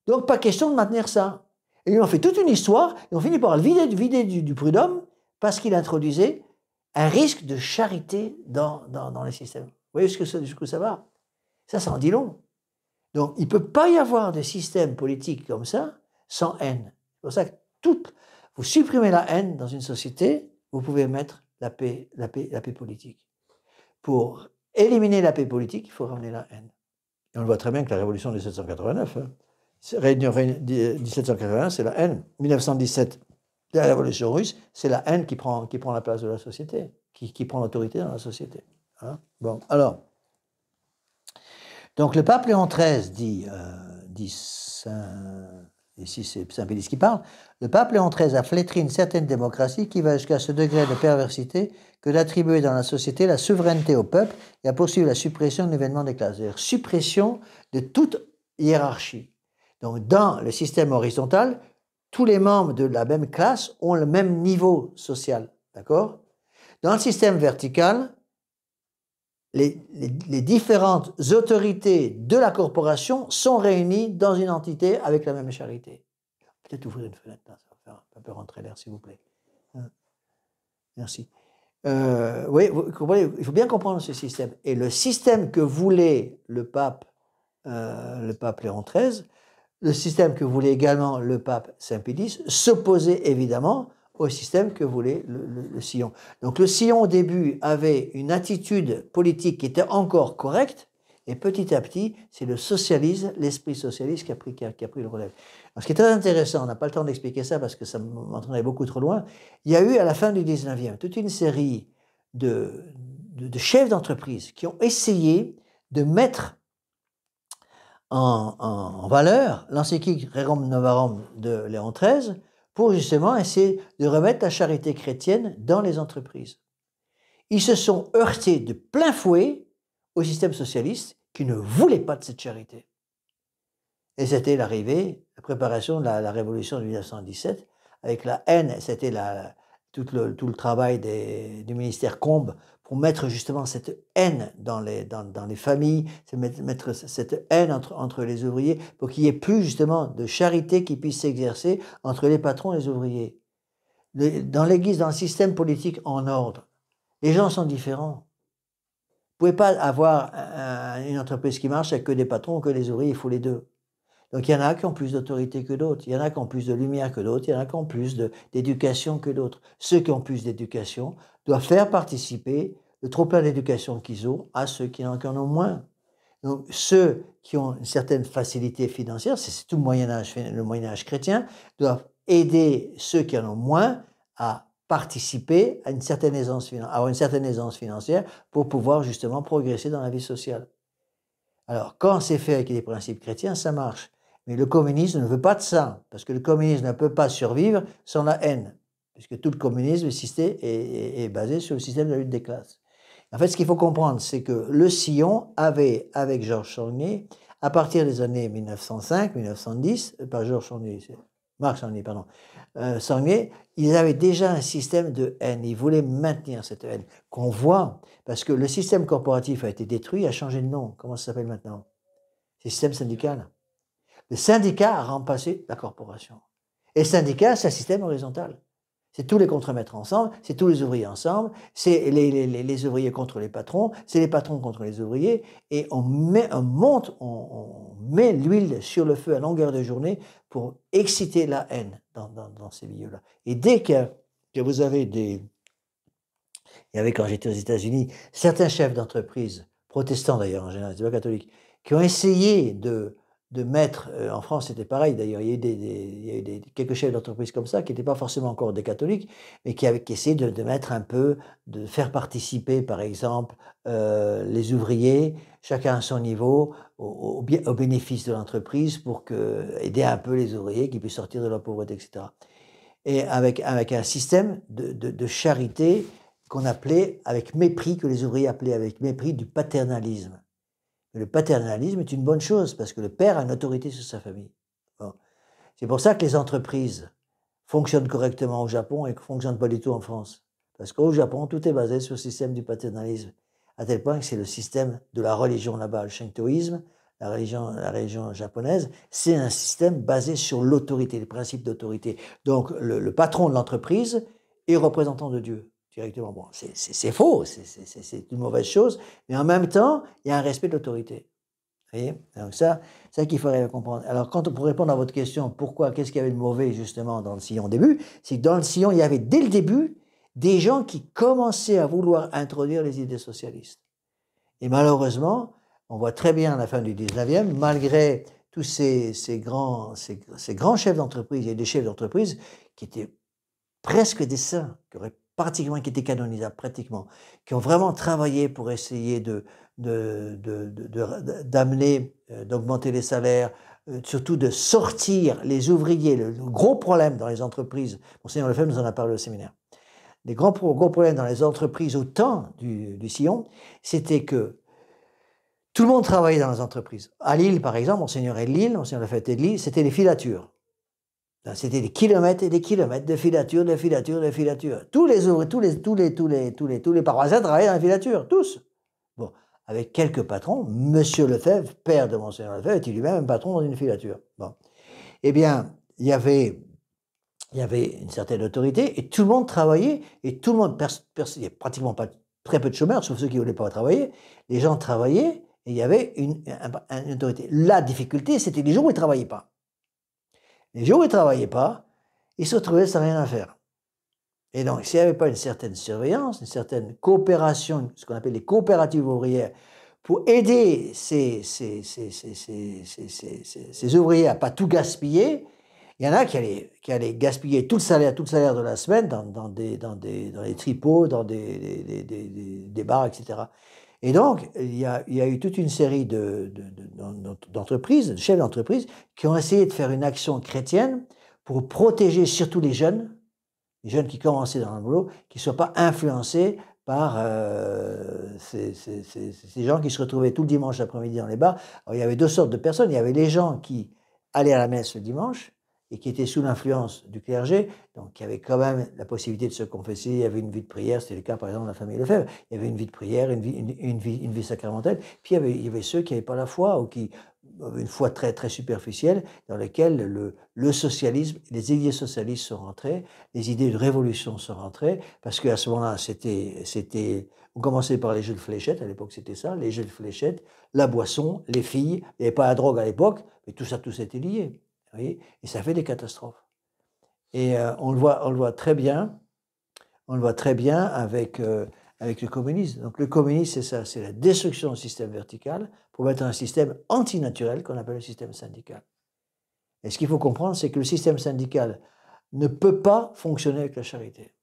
Donc, pas question de maintenir ça. Et ils ont fait toute une histoire, et ont fini par le vider du prud'homme parce qu'il introduisait un risque de charité dans les systèmes. Vous voyez jusqu'où ça va? Ça en dit long. Donc, il ne peut pas y avoir de système politique comme ça sans haine. C'est pour ça que vous supprimez la haine dans une société, vous pouvez mettre la paix politique. Pour éliminer la paix politique, il faut ramener la haine. Et on le voit très bien que la révolution de 1789, 1781, c'est la haine. 1917, la révolution russe, c'est la haine qui prend la place de la société, qui prend l'autorité dans la société. Hein? Bon, alors, donc le pape Léon XIII dit ici c'est Saint-Pédis qui parle, le pape Léon XIII a flétri une certaine démocratie qui va jusqu'à ce degré de perversité que d'attribuer dans la société la souveraineté au peuple et à poursuivre la suppression de l'événement des classes, c'est-à-dire suppression de toute hiérarchie. Donc dans le système horizontal, tous les membres de la même classe ont le même niveau social, d'accord? Dans le système vertical, les différentes autorités de la corporation sont réunies dans une entité avec la même charité. Peut-être ouvrir une fenêtre, là, ça va faire un peu rentrer l'air, s'il vous plaît. Merci. Oui, vous comprenez, il faut bien comprendre ce système. Et le système que voulait le pape Léon XIII, le système que voulait également le pape Saint-Pédis, s'opposait évidemment au système que voulait le Sillon. Donc le Sillon, au début, avait une attitude politique qui était encore correcte, et petit à petit, c'est le socialisme, l'esprit socialiste qui a pris le relais. Alors, ce qui est très intéressant, on n'a pas le temps d'expliquer ça parce que ça m'entraînerait beaucoup trop loin, il y a eu à la fin du 19e toute une série de chefs d'entreprise qui ont essayé de mettre en valeur l'encyclique Rerum Novarum de Léon XIII pour justement essayer de remettre la charité chrétienne dans les entreprises. Ils se sont heurtés de plein fouet au système socialiste qui ne voulait pas de cette charité. Et c'était l'arrivée, la préparation de la révolution de 1917, avec la haine, c'était tout le travail du ministère Combes pour mettre justement cette haine dans les familles, mettre cette haine entre les ouvriers, pour qu'il n'y ait plus justement de charité qui puisse s'exercer entre les patrons et les ouvriers. Dans l'Église, dans le système politique en ordre, les gens sont différents. Vous ne pouvez pas avoir une entreprise qui marche avec que des patrons ou que des ouvriers, il faut les deux. Donc il y en a qui ont plus d'autorité que d'autres, il y en a qui ont plus de lumière que d'autres, il y en a qui ont plus d'éducation que d'autres. Ceux qui ont plus d'éducation doivent faire participer le trop-plein d'éducation qu'ils ont à ceux qui en ont moins. Donc ceux qui ont une certaine facilité financière, c'est tout le Moyen-Âge chrétien, doivent aider ceux qui en ont moins à participer à avoir une certaine aisance financière pour pouvoir justement progresser dans la vie sociale. Alors, quand c'est fait avec les principes chrétiens, ça marche. Mais le communisme ne veut pas de ça, parce que le communisme ne peut pas survivre sans la haine, puisque tout le communisme est basé sur le système de la lutte des classes. En fait, ce qu'il faut comprendre, c'est que le Sillon avait, avec Georges Saulnier, à partir des années 1905, 1910, pas Georges Saulnier, c'est Marc Saulnier, pardon, Saulnier, ils avaient déjà un système de haine. Ils voulaient maintenir cette haine qu'on voit, parce que le système corporatif a été détruit, a changé de nom. Comment ça s'appelle maintenant? C'est le système syndical. Le syndicat a remplacé la corporation. Et le syndicat, c'est un système horizontal. C'est tous les contremaîtres ensemble, c'est tous les ouvriers ensemble, c'est les ouvriers contre les patrons, c'est les patrons contre les ouvriers, et on met l'huile sur le feu à longueur de journée pour exciter la haine dans ces milieux-là. Et dès que vous avez il y avait quand j'étais aux États-Unis, certains chefs d'entreprise, protestants d'ailleurs en général, c'est pas catholiques, qui ont essayé de mettre, en France c'était pareil d'ailleurs, il y a eu quelques chefs d'entreprise comme ça, qui n'étaient pas forcément encore des catholiques, mais qui essayaient de mettre un peu, de faire participer par exemple les ouvriers, chacun à son niveau, au bénéfice de l'entreprise pour aider un peu les ouvriers qui puissent sortir de la pauvreté, etc. Et avec un système de charité qu'on appelait avec mépris, que les ouvriers appelaient avec mépris du paternalisme. Le paternalisme est une bonne chose parce que le père a une autorité sur sa famille. Bon. C'est pour ça que les entreprises fonctionnent correctement au Japon et ne fonctionnent pas du tout en France. Parce qu'au Japon, tout est basé sur le système du paternalisme, à tel point que c'est le système de la religion là-bas, le shintoïsme, la religion japonaise, c'est un système basé sur l'autorité, les principes d'autorité. Donc le patron de l'entreprise est représentant de Dieu. Directement. Bon, c'est faux, c'est une mauvaise chose, mais en même temps, il y a un respect de l'autorité. Vous voyez? Donc ça qu'il faudrait comprendre. Alors, pour répondre à votre question, pourquoi, qu'est-ce qu'il y avait de mauvais justement dans le sillon au début, c'est que dans le sillon, il y avait dès le début des gens qui commençaient à vouloir introduire les idées socialistes. Et malheureusement, on voit très bien à la fin du 19e, malgré tous ces grands chefs d'entreprise, et des chefs d'entreprise qui étaient presque des saints, qui étaient canonisables pratiquement, qui ont vraiment travaillé pour essayer d'amener, d'augmenter les salaires, surtout de sortir les ouvriers. Le gros problème dans les entreprises, Monseigneur Lefebvre nous en a parlé au séminaire, les gros problèmes dans les entreprises au temps du sillon, c'était que tout le monde travaillait dans les entreprises. À Lille, par exemple, Monseigneur Lefebvre était de Lille, c'était les filatures. C'était des kilomètres et des kilomètres de filatures, de filatures, de filatures. Tous les paroissiens travaillaient dans la filature, tous. Bon, avec quelques patrons, Monsieur Lefebvre, père de Monseigneur Lefebvre, était lui-même un patron dans une filature. Bon. Eh bien, il y avait une certaine autorité et tout le monde travaillait et tout le monde, il n'y a pratiquement pas très peu de chômeurs, sauf ceux qui ne voulaient pas travailler. Les gens travaillaient et il y avait une autorité. La difficulté, c'était les jours où ils ne travaillaient pas. Les jours où ils ne travaillaient pas, ils se retrouvaient sans rien à faire. Et donc, s'il n'y avait pas une certaine surveillance, une certaine coopération, ce qu'on appelle les coopératives ouvrières, pour aider ces ouvriers à ne pas tout gaspiller, il y en a qui allaient gaspiller tout le salaire de la semaine dans les tripots, dans des bars, etc. Et donc, il y a eu toute une série d'entreprises, de chefs d'entreprise, qui ont essayé de faire une action chrétienne pour protéger surtout les jeunes qui commençaient dans le boulot, qui ne soient pas influencés par ces gens qui se retrouvaient tout le dimanche après-midi dans les bars. Alors, il y avait deux sortes de personnes. Il y avait les gens qui allaient à la messe le dimanche et qui étaient sous l'influence du clergé, donc qui avaient quand même la possibilité de se confesser, il y avait une vie de prière, c'était le cas par exemple de la famille Lefebvre, il y avait une vie de prière, une vie sacramentelle, puis il y avait ceux qui n'avaient pas la foi, ou qui avaient une foi très, très superficielle, dans laquelle le socialisme, les idées socialistes sont rentrées, les idées de révolution sont rentrées, parce qu'à ce moment-là, on commençait par les jeux de fléchettes, à l'époque c'était ça, les jeux de fléchettes, la boisson, les filles, il n'y avait pas la drogue à l'époque, mais tout ça était lié. Et ça fait des catastrophes. Et on le voit très bien avec le communisme. Donc le communisme, c'est ça, c'est la destruction du système vertical pour mettre un système antinaturel qu'on appelle le système syndical. Et ce qu'il faut comprendre, c'est que le système syndical ne peut pas fonctionner avec la charité.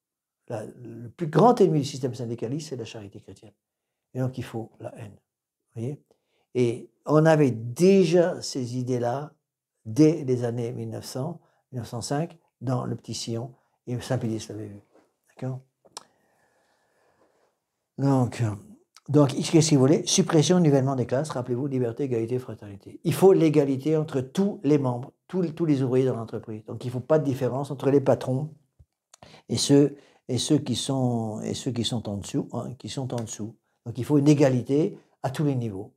Le plus grand ennemi du système syndicaliste, c'est la charité chrétienne. Et donc il faut la haine. Vous voyez ? Et on avait déjà ces idées-là dès les années 1900, 1905, dans le Petit Sillon, et Saint-Pédis l'avait vu. D'accord ? Donc, qu'est-ce qu'il voulait ? Suppression, nivellement des classes, rappelez-vous, liberté, égalité, fraternité. Il faut l'égalité entre tous les membres, tous les ouvriers dans l'entreprise. Donc, il ne faut pas de différence entre les patrons et ceux qui sont en dessous, Donc, il faut une égalité à tous les niveaux.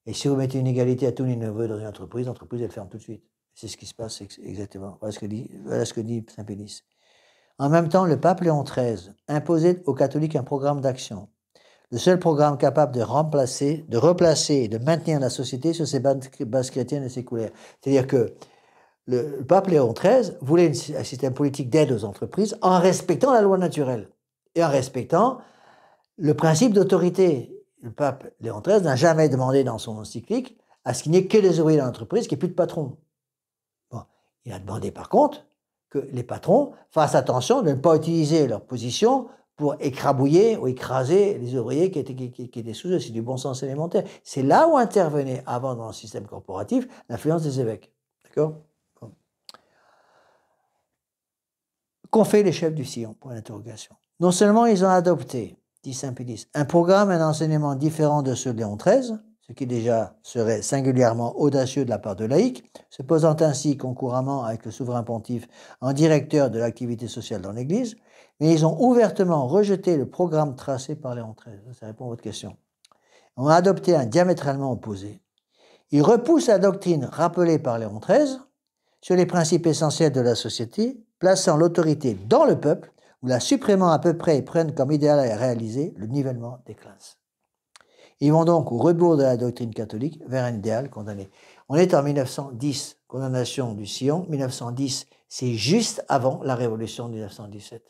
Et si vous mettez une égalité à tous les niveaux dans une entreprise, l'entreprise, elle ferme tout de suite. C'est ce qui se passe exactement. Voilà ce que dit Saint-Pédis. En même temps, le pape Léon XIII imposait aux catholiques un programme d'action. Le seul programme capable de replacer et de maintenir la société sur ses bases chrétiennes et séculaires. C'est-à-dire que le pape Léon XIII voulait un système politique d'aide aux entreprises en respectant la loi naturelle et en respectant le principe d'autorité. Le pape Léon XIII n'a jamais demandé dans son encyclique à ce qu'il n'y ait que des ouvriers dans l'entreprise, qu'il n'y ait plus de patrons. Bon, il a demandé par contre que les patrons fassent attention de ne pas utiliser leur position pour écrabouiller ou écraser les ouvriers qui étaient sous eux. C'est du bon sens élémentaire. C'est là où intervenait avant dans le système corporatif l'influence des évêques. D'accord ? Bon. Qu'ont fait les chefs du sillon ? Point d'interrogation. Non seulement ils ont adopté, dit Saint-Pédis, un programme et un enseignement différent de ceux de Léon XIII, ce qui déjà serait singulièrement audacieux de la part de laïcs, se posant ainsi concurremment avec le souverain pontife en directeur de l'activité sociale dans l'Église, mais ils ont ouvertement rejeté le programme tracé par Léon XIII. Ça répond à votre question. On a adopté un diamétralement opposé. Ils repoussent la doctrine rappelée par Léon XIII sur les principes essentiels de la société, plaçant l'autorité dans le peuple, ou la supprimant à peu près et prennent comme idéal à réaliser le nivellement des classes. Ils vont donc au rebours de la doctrine catholique vers un idéal condamné. On est en 1910, condamnation du Sion. 1910, c'est juste avant la révolution de 1917.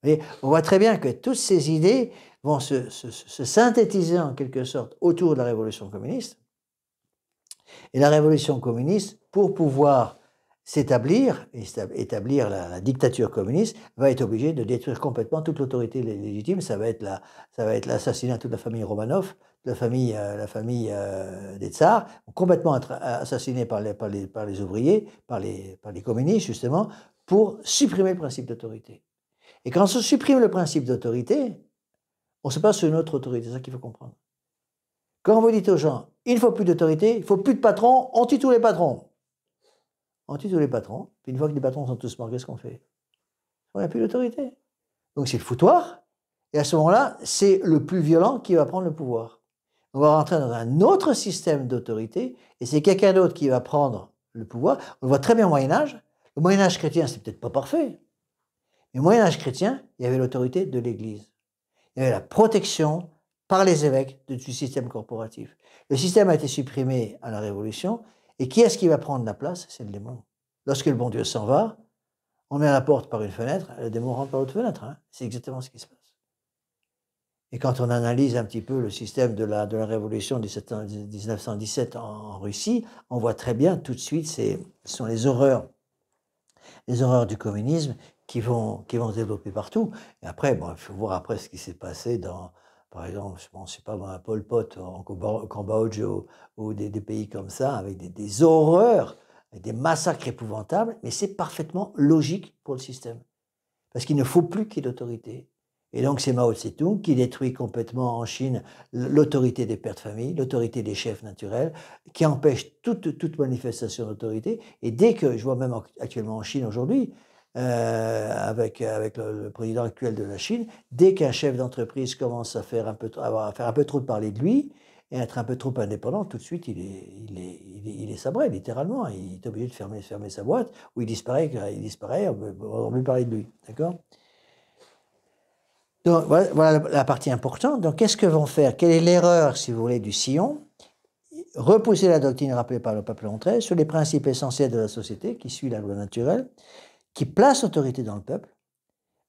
Vous voyez, on voit très bien que toutes ces idées vont se synthétiser en quelque sorte autour de la révolution communiste. Et la révolution communiste, pour pouvoir s'établir, établir la dictature communiste, va être obligée de détruire complètement toute l'autorité légitime. Ça va être l'assassinat de toute la famille Romanov, la famille des tsars, complètement assassinés par les ouvriers, par les communistes justement, pour supprimer le principe d'autorité. Et quand on supprime le principe d'autorité, on se passe sur une autre autorité, c'est ça qu'il faut comprendre. Quand vous dites aux gens, il ne faut plus d'autorité, il ne faut plus de patrons, on tue tous les patrons. On tue tous les patrons, puis une fois que les patrons sont tous morts, qu'est-ce qu'on fait? On n'a plus d'autorité. Donc c'est le foutoir, et à ce moment-là, c'est le plus violent qui va prendre le pouvoir. On va rentrer dans un autre système d'autorité, et c'est quelqu'un d'autre qui va prendre le pouvoir. On le voit très bien au Moyen-Âge. Le Moyen-Âge chrétien, c'est peut-être pas parfait, mais au Moyen-Âge chrétien, il y avait l'autorité de l'Église. Il y avait la protection par les évêques du système corporatif. Le système a été supprimé à la Révolution, et qui est-ce qui va prendre la place? C'est le démon. Lorsque le bon Dieu s'en va, on met la porte par une fenêtre, le démon rentre par l'autre fenêtre. Hein. C'est exactement ce qui se passe. Et quand on analyse un petit peu le système de la Révolution de 1917 en Russie, on voit très bien tout de suite, ce sont les horreurs du communisme qui vont se développer partout. Et après, bon, il faut voir après ce qui s'est passé dans, par exemple, je ne sais pas moi, Pol Pot en Cambodge ou des pays comme ça, avec des horreurs, avec des massacres épouvantables, mais c'est parfaitement logique pour le système. Parce qu'il ne faut plus qu'il y ait d'autorité. Et donc c'est Mao Tse-tung qui détruit complètement en Chine l'autorité des pères de famille, l'autorité des chefs naturels, qui empêche toute manifestation d'autorité. Et dès que, je vois même actuellement en Chine aujourd'hui, avec le président actuel de la Chine, dès qu'un chef d'entreprise commence à faire un peu trop de parler de lui et à être un peu trop indépendant, tout de suite il est sabré littéralement. Il est obligé de fermer sa boîte ou il disparaît, on ne veut plus parler de lui, d'accord? Donc voilà la partie importante. Donc qu'est-ce que vont faire? Quelle est l'erreur, si vous voulez, du Sion? Repousser la doctrine rappelée par le pape Léon XIII sur les principes essentiels de la société qui suit la loi naturelle, qui place l'autorité dans le peuple,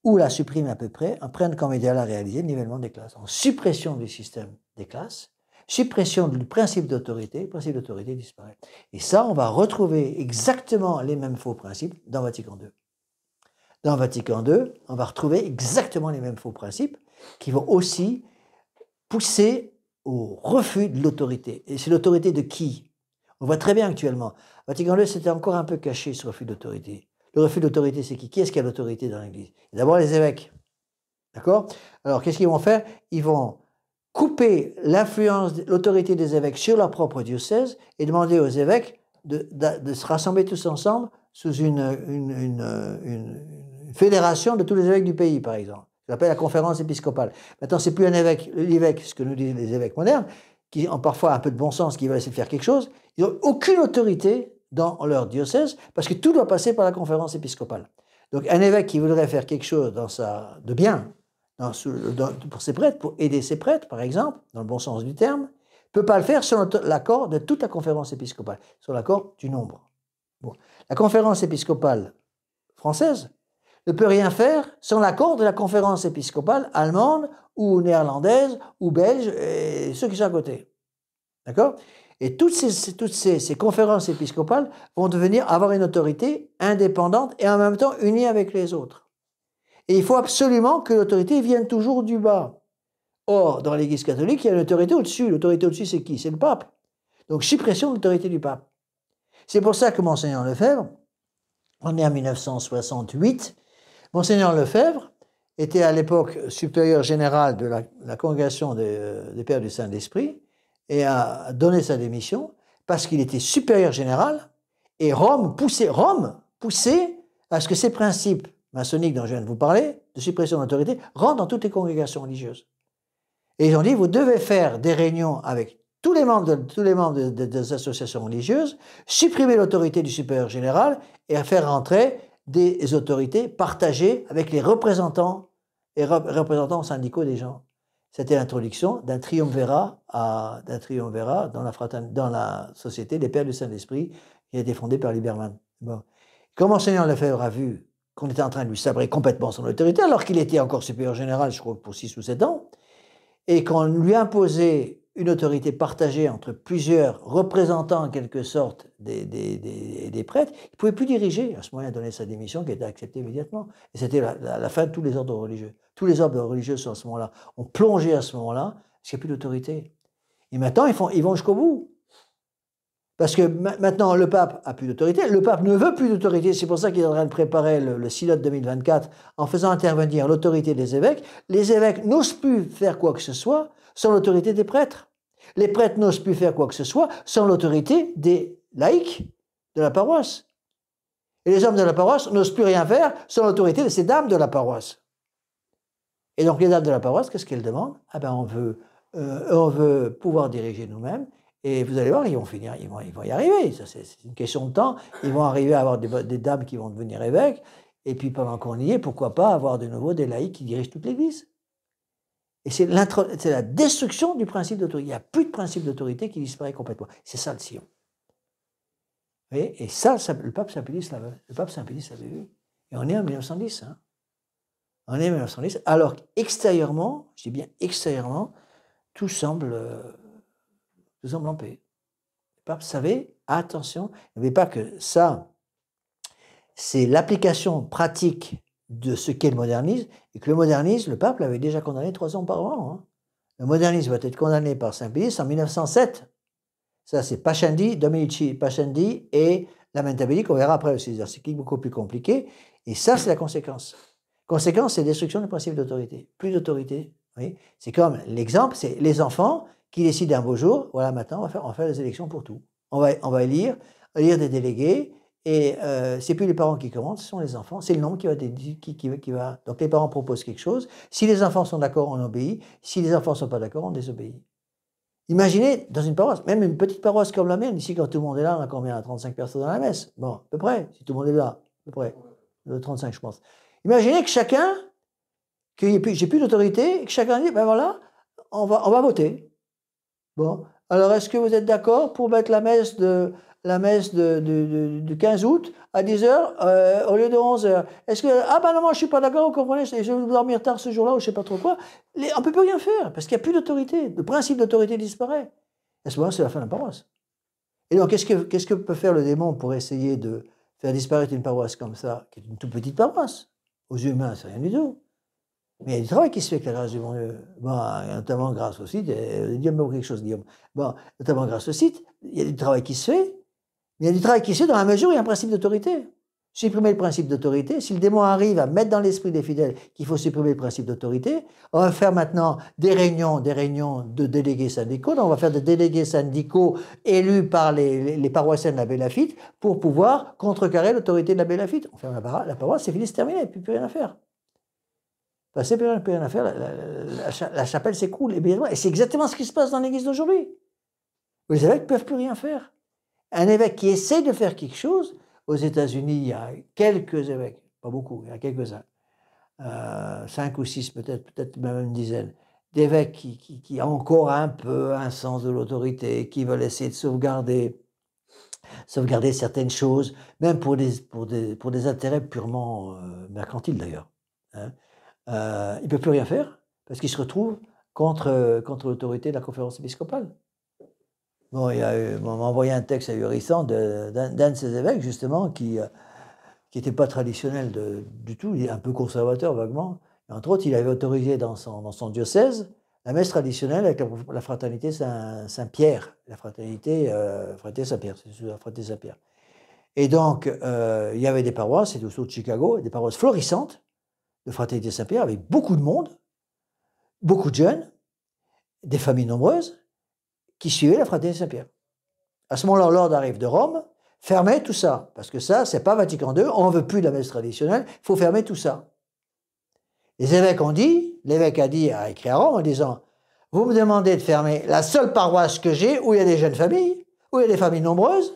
ou la supprime à peu près, en prennent comme idéal à réaliser le nivellement des classes. En suppression du système des classes, suppression du principe d'autorité, le principe d'autorité disparaît. Et ça, on va retrouver exactement les mêmes faux principes dans Vatican II. Dans Vatican II, on va retrouver exactement les mêmes faux principes qui vont aussi pousser au refus de l'autorité. Et c'est l'autorité de qui? On voit très bien actuellement. Vatican II, c'était encore un peu caché, ce refus d'autorité. Le refus d'autorité, c'est qui? Qui est-ce qui a l'autorité dans l'Église? D'abord les évêques. D'accord? Alors, qu'est-ce qu'ils vont faire? Ils vont couper l'influence, l'autorité des évêques sur leur propre diocèse et demander aux évêques de se rassembler tous ensemble sous une fédération de tous les évêques du pays, par exemple. Ça s'appelle la conférence épiscopale. Maintenant, c'est plus un évêque, l'évêque, ce que nous disent les évêques modernes, qui ont parfois un peu de bon sens, qui veulent essayer de faire quelque chose. Ils n'ont aucune autorité dans leur diocèse, parce que tout doit passer par la conférence épiscopale. Donc un évêque qui voudrait faire quelque chose de bien pour ses prêtres, pour aider ses prêtres, par exemple, dans le bon sens du terme, ne peut pas le faire sans l'accord de toute la conférence épiscopale, sans l'accord du nombre. Bon. La conférence épiscopale française ne peut rien faire sans l'accord de la conférence épiscopale allemande ou néerlandaise ou belge et ceux qui sont à côté. D'accord? Et toutes ces conférences épiscopales vont avoir une autorité indépendante et en même temps unie avec les autres. Et il faut absolument que l'autorité vienne toujours du bas. Or, dans l'Église catholique, il y a une autorité au-dessus. L'autorité au-dessus, c'est qui? C'est le pape. Donc, suppression de l'autorité du pape. C'est pour ça que Monseigneur Lefebvre, on est en 1968, Monseigneur Lefebvre était à l'époque supérieur général de la congrégation des Pères du Saint-Esprit, et a donné sa démission parce qu'il était supérieur général et Rome poussait à ce que ces principes maçonniques dont je viens de vous parler, de suppression d'autorité, rentrent dans toutes les congrégations religieuses. Et ils ont dit, vous devez faire des réunions avec tous les membres des associations religieuses, supprimer l'autorité du supérieur général et faire rentrer des autorités partagées avec les représentants syndicaux des gens. c'était l'introduction d'un triumvirat dans la Société des Pères du Saint-Esprit qui a été fondée par Lieberman. Bon. Comme Monseigneur Lefebvre a vu qu'on était en train de lui sabrer complètement son autorité, alors qu'il était encore supérieur général, je crois, pour 6 ou 7 ans, et qu'on lui imposait une autorité partagée entre plusieurs représentants, en quelque sorte, des prêtres, il ne pouvait plus diriger. À ce moment-là, il a donné sa démission, qui a été acceptée immédiatement. Et c'était la fin de tous les ordres religieux. Tous les ordres religieux, à ce moment-là, ont plongé à ce moment-là, parce qu'il n'y a plus d'autorité. Et maintenant, ils vont jusqu'au bout. Parce que maintenant, le pape n'a plus d'autorité. Le pape ne veut plus d'autorité. C'est pour ça qu'il est en train de préparer le synode 2024 en faisant intervenir l'autorité des évêques. Les évêques n'osent plus faire quoi que ce soit sans l'autorité des prêtres. Les prêtres n'osent plus faire quoi que ce soit sans l'autorité des laïcs de la paroisse. Et les hommes de la paroisse n'osent plus rien faire sans l'autorité de ces dames de la paroisse. Et donc les dames de la paroisse, qu'est-ce qu'elles demandent? Ah ben on veut pouvoir diriger nous-mêmes. Et vous allez voir, ils vont y arriver. Ça, c'est une question de temps. Ils vont arriver à avoir des dames qui vont devenir évêques. Et puis pendant qu'on y est, pourquoi pas avoir de nouveau des laïcs qui dirigent toute l'Église. Et c'est la destruction du principe d'autorité. Il n'y a plus de principe d'autorité qui disparaît complètement. C'est ça le sillon. Et ça, le pape Saint-Pédis l'avait vu. Et on est en 1910. Hein. On est en 1910, alors qu'extérieurement, je dis bien extérieurement, tout semble en paix. Le pape savait, attention, n'oubliez pas que ça, c'est l'application pratique de ce qu'est le modernisme, et que le modernisme, le pape l'avait déjà condamné 3 ans auparavant. Hein. Le modernisme va être condamné par Saint-Pédis en 1907. Ça, c'est Pascendi, Dominici Pascendi et Lamentabili, qu'on verra après, c'est des articles beaucoup plus compliqués. Et ça, c'est la conséquence. Conséquence, c'est destruction du principe d'autorité. Plus d'autorité. Oui. C'est comme l'exemple, c'est les enfants qui décident un beau jour, voilà, maintenant, on va faire des élections pour tout. On va élire des délégués, et c'est plus les parents qui commandent, ce sont les enfants. C'est le nombre qui va. Donc les parents proposent quelque chose. Si les enfants sont d'accord, on obéit. Si les enfants ne sont pas d'accord, on désobéit. Imaginez, dans une paroisse, même une petite paroisse comme la mienne, ici, quand tout le monde est là, on a combien? 35 personnes dans la messe. Bon, à peu près, si tout le monde est là, à peu près. 35, je pense. Imaginez que chacun, j'ai plus d'autorité, et que chacun dit, ben voilà, on va voter. Bon, alors est-ce que vous êtes d'accord pour mettre la messe du 15 août à 10h au lieu de 11h? Est-ce que, ah ben non, moi je suis pas d'accord, vous comprenez, je vais dormir tard ce jour-là ou je sais pas trop quoi. On ne peut plus rien faire, parce qu'il n'y a plus d'autorité. Le principe d'autorité disparaît. À ce moment-là, c'est la fin de la paroisse. Et donc, qu'est-ce que peut faire le démon pour essayer de faire disparaître une paroisse comme ça, qui est une toute petite paroisse? Aux humains, c'est rien du tout. Mais il y a du travail qui se fait avec la grâce du bon Dieu. Bon, notamment grâce au site. Guillaume m'a quelque chose, Guillaume. Bon, notamment grâce au site, il y a du travail qui se fait. Mais il y a du travail qui se fait dans la mesure où il y a un principe d'autorité. Supprimer le principe d'autorité, si le démon arrive à mettre dans l'esprit des fidèles qu'il faut supprimer le principe d'autorité, on va faire maintenant des réunions de délégués syndicaux. Donc on va faire des délégués syndicaux élus par les paroissiens de l'abbé Laffitte pour pouvoir contrecarrer l'autorité de l'abbé Laffitte. On ferme la paroisse, c'est fini, c'est terminé, plus rien à faire. C'est plus rien à faire, la chapelle s'écroule, et c'est exactement ce qui se passe dans l'église d'aujourd'hui. Les évêques ne peuvent plus rien faire. Un évêque qui essaie de faire quelque chose, aux États-Unis, il y a quelques évêques, pas beaucoup, il y a quelques-uns, 5 ou 6 peut-être même une dizaine, d'évêques qui ont encore un peu un sens de l'autorité, qui veulent essayer de sauvegarder certaines choses, même pour des intérêts purement mercantiles d'ailleurs. Hein. Il ne peut plus rien faire parce qu'il se retrouve contre l'autorité de la conférence épiscopale. Bon, on m'a envoyé un texte ahurissant d'un de ces évêques, justement, qui n'était pas traditionnel du tout, il est un peu conservateur vaguement. Et entre autres, il avait autorisé dans son diocèse la messe traditionnelle avec la fraternité Saint-Pierre, la fraternité Saint-Pierre, c'est la fraternité Saint-Pierre. Et donc, il y avait des paroisses, c'était autour de Chicago, des paroisses florissantes de fraternité Saint-Pierre, avec beaucoup de monde, beaucoup de jeunes, des familles nombreuses, qui suivaient la fraternité Saint-Pierre. À ce moment-là, l'ordre arrive de Rome, fermer tout ça, parce que ça, c'est pas Vatican II, on ne veut plus de la messe traditionnelle, il faut fermer tout ça. Les évêques ont dit, l'évêque a écrit à Rome en disant, vous me demandez de fermer la seule paroisse que j'ai, où il y a des jeunes familles, où il y a des familles nombreuses,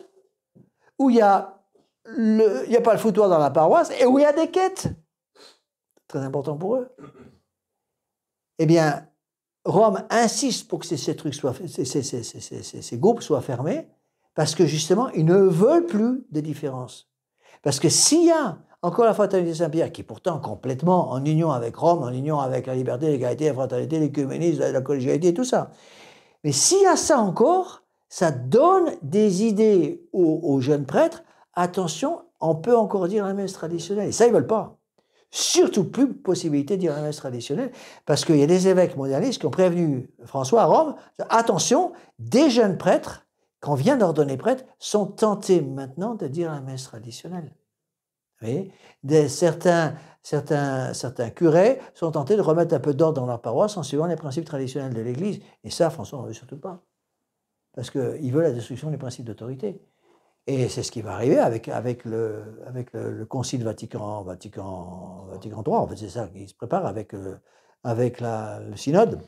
où il n'y a pas le foutoir dans la paroisse, et où il y a des quêtes. Très important pour eux. Eh bien, Rome insiste pour que ces trucs soient, ces groupes soient fermés, parce que justement, ils ne veulent plus de différence. Parce que s'il y a encore la fraternité Saint-Pierre, qui est pourtant complètement en union avec Rome, en union avec la liberté, l'égalité, la fraternité, l'écuménisme, la collégialité, tout ça. Mais s'il y a ça encore, ça donne des idées aux jeunes prêtres. Attention, on peut encore dire la messe traditionnelle. Et ça, ils ne veulent pas. Surtout plus possibilité de dire la messe traditionnelle, parce qu'il y a des évêques modernistes qui ont prévenu François à Rome, attention, des jeunes prêtres, qu'on vient d'ordonner prêtres, sont tentés maintenant de dire la messe traditionnelle. Vous voyez, certains curés sont tentés de remettre un peu d'ordre dans leur paroisse en suivant les principes traditionnels de l'Église. Et ça, François n'en veut surtout pas. Parce qu'il veut la destruction des principes d'autorité. Et c'est ce qui va arriver avec le Concile Vatican III. En fait, c'est ça qui se prépare avec le synode.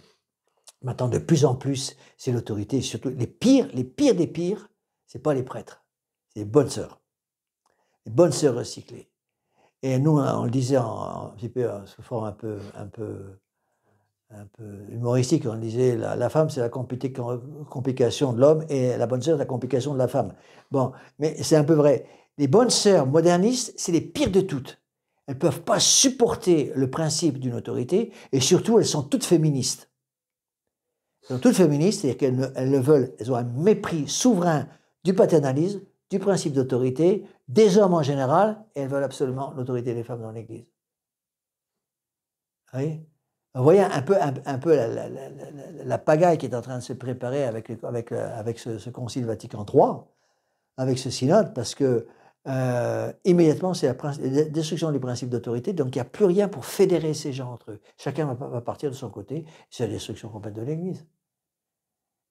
Maintenant, de plus en plus, c'est l'autorité. Surtout, les pires des pires, ce n'est pas les prêtres, c'est les bonnes sœurs. Les bonnes sœurs recyclées. Et nous, on le disait un petit peu sous forme un peu humoristique, on disait la femme c'est la complication de l'homme et la bonne sœur c'est la complication de la femme. Bon, mais c'est un peu vrai. Les bonnes sœurs modernistes, c'est les pires de toutes. Elles ne peuvent pas supporter le principe d'une autorité et surtout elles sont toutes féministes. Elles sont toutes féministes, c'est-à-dire elles ont un mépris souverain du paternalisme, du principe d'autorité, des hommes en général, et elles veulent absolument l'autorité des femmes dans l'Église. Vous voyez ? Vous voyez un peu la pagaille qui est en train de se préparer avec ce Concile Vatican III, avec ce synode, parce que immédiatement c'est la destruction du principe d'autorité, donc il n'y a plus rien pour fédérer ces gens entre eux. Chacun va partir de son côté, c'est la destruction complète de l'Église.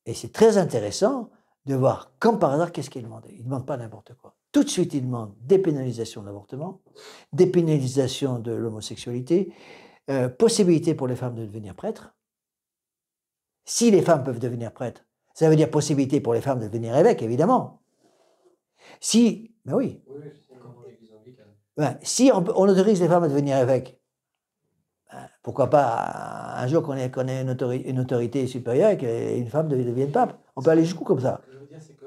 Et c'est très intéressant de voir, comme par hasard, qu'est-ce qu'il demande. Il ne demande pas n'importe quoi. Tout de suite, il demande dépénalisation de l'avortement, dépénalisation de l'homosexualité, possibilité pour les femmes de devenir prêtres. Si les femmes peuvent devenir prêtres, ça veut dire possibilité pour les femmes de devenir évêques, évidemment. Si, ben oui. Si on autorise les femmes à devenir évêques, pourquoi pas un jour qu'on ait une autorité supérieure et qu'une femme devienne pape. On peut aller jusqu'où comme ça. Ce que je veux dire, c'est que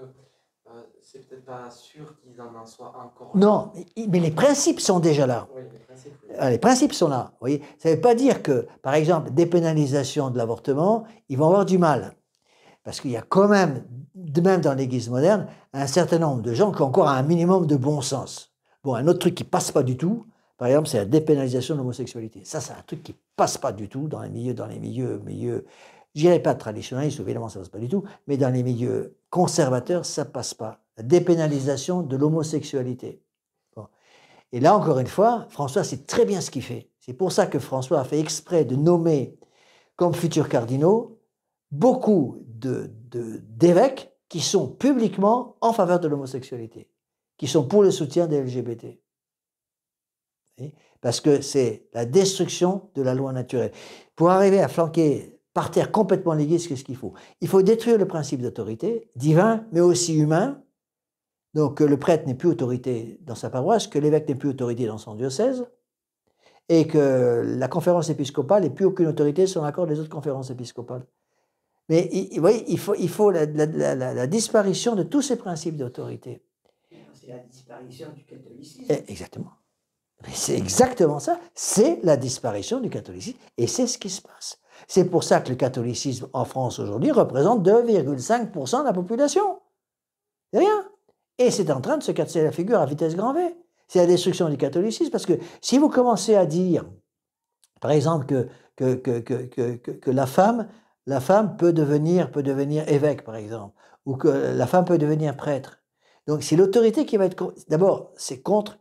c'est peut-être pas sûr qu'ils en soient encore. Non, mais les principes sont déjà là. Oui, les principes, oui. Les principes sont là. Vous voyez, ça ne veut pas dire que, par exemple, dépénalisation de l'avortement, ils vont avoir du mal. Parce qu'il y a quand même dans l'Église moderne, un certain nombre de gens qui ont encore un minimum de bon sens. Bon, un autre truc qui ne passe pas du tout, par exemple, c'est la dépénalisation de l'homosexualité. Ça, c'est un truc qui ne passe pas du tout dans les milieux, je dirais pas traditionnalistes, évidemment, ça ne passe pas du tout, mais dans les milieux conservateurs, ça ne passe pas. La dépénalisation de l'homosexualité. Bon. Et là, encore une fois, François sait très bien ce qu'il fait. C'est pour ça que François a fait exprès de nommer comme futurs cardinaux beaucoup d'évêques qui sont publiquement en faveur de l'homosexualité, qui sont pour le soutien des LGBT. Parce que c'est la destruction de la loi naturelle. Pour arriver à flanquer par terre complètement l'Église, qu'est-ce qu'il faut? Il faut détruire le principe d'autorité, divin, mais aussi humain. Donc que le prêtre n'est plus autorité dans sa paroisse, que l'évêque n'est plus autorité dans son diocèse, et que la conférence épiscopale n'ait plus aucune autorité sans l'accord des autres conférences épiscopales. Mais vous voyez, il faut la disparition de tous ces principes d'autorité. C'est la disparition du catholicisme. Exactement. C'est exactement ça. C'est la disparition du catholicisme. Et c'est ce qui se passe. C'est pour ça que le catholicisme en France aujourd'hui représente 2,5% de la population. C'est rien. Et c'est en train de se casser la figure à vitesse grand V. C'est la destruction du catholicisme. Parce que si vous commencez à dire, par exemple, que la femme peut devenir évêque, par exemple, ou que la femme peut devenir prêtre. Donc c'est l'autorité qui va être... D'abord, c'est contre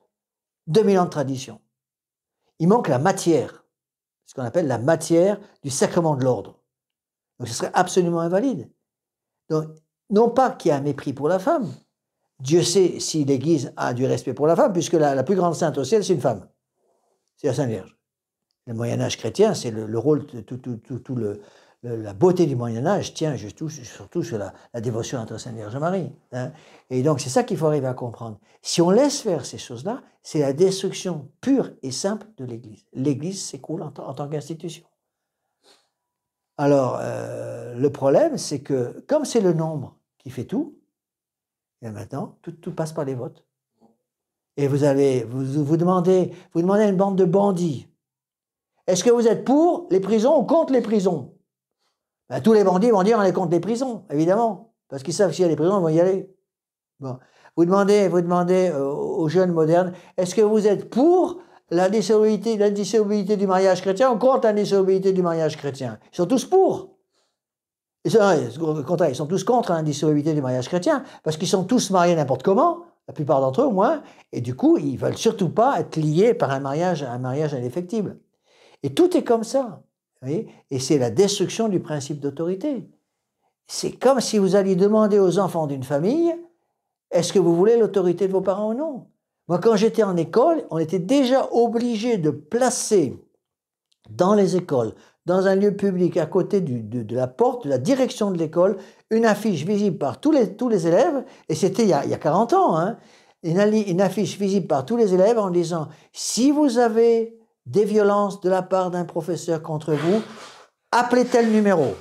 2000 ans de tradition. Il manque la matière, ce qu'on appelle la matière du sacrement de l'ordre. Donc ce serait absolument invalide. Donc, non pas qu'il y ait un mépris pour la femme. Dieu sait si l'Église a du respect pour la femme, puisque la plus grande sainte au ciel, c'est une femme. C'est la Sainte Vierge. Le Moyen-Âge chrétien, c'est le rôle, la beauté du Moyen-Âge tient surtout sur la dévotion à la Sainte Vierge Marie. Hein. Et donc, c'est ça qu'il faut arriver à comprendre. Si on laisse faire ces choses-là, c'est la destruction pure et simple de l'Église. L'Église s'écroule en tant qu'institution. Alors, le problème, c'est que comme c'est le nombre qui fait tout, et maintenant, tout passe par les votes. Et vous demandez à une bande de bandits, est-ce que vous êtes pour les prisons ou contre les prisons? Ben, tous les bandits vont dire on est contre les prisons, évidemment, parce qu'ils savent s'il y a des prisons, ils vont y aller. Bon. Vous demandez aux jeunes modernes, est-ce que vous êtes pour l'indissolubilité du mariage chrétien ou contre l'indissolubilité du mariage chrétien? Ils sont tous pour. Ils sont tous contre l'indissolubilité du mariage chrétien, parce qu'ils sont tous mariés n'importe comment, la plupart d'entre eux au moins, et du coup, ils ne veulent surtout pas être liés par un mariage indéfectible. Et tout est comme ça. Vous voyez, et c'est la destruction du principe d'autorité. C'est comme si vous alliez demander aux enfants d'une famille, est-ce que vous voulez l'autorité de vos parents ou non? Moi, quand j'étais en école, on était déjà obligé de placer dans les écoles, dans un lieu public, à côté de la porte, de la direction de l'école, une affiche visible par tous les élèves, et c'était il y a 40 ans, hein, une affiche visible par tous les élèves en disant, si vous avez des violences de la part d'un professeur contre vous, appelez tel numéro.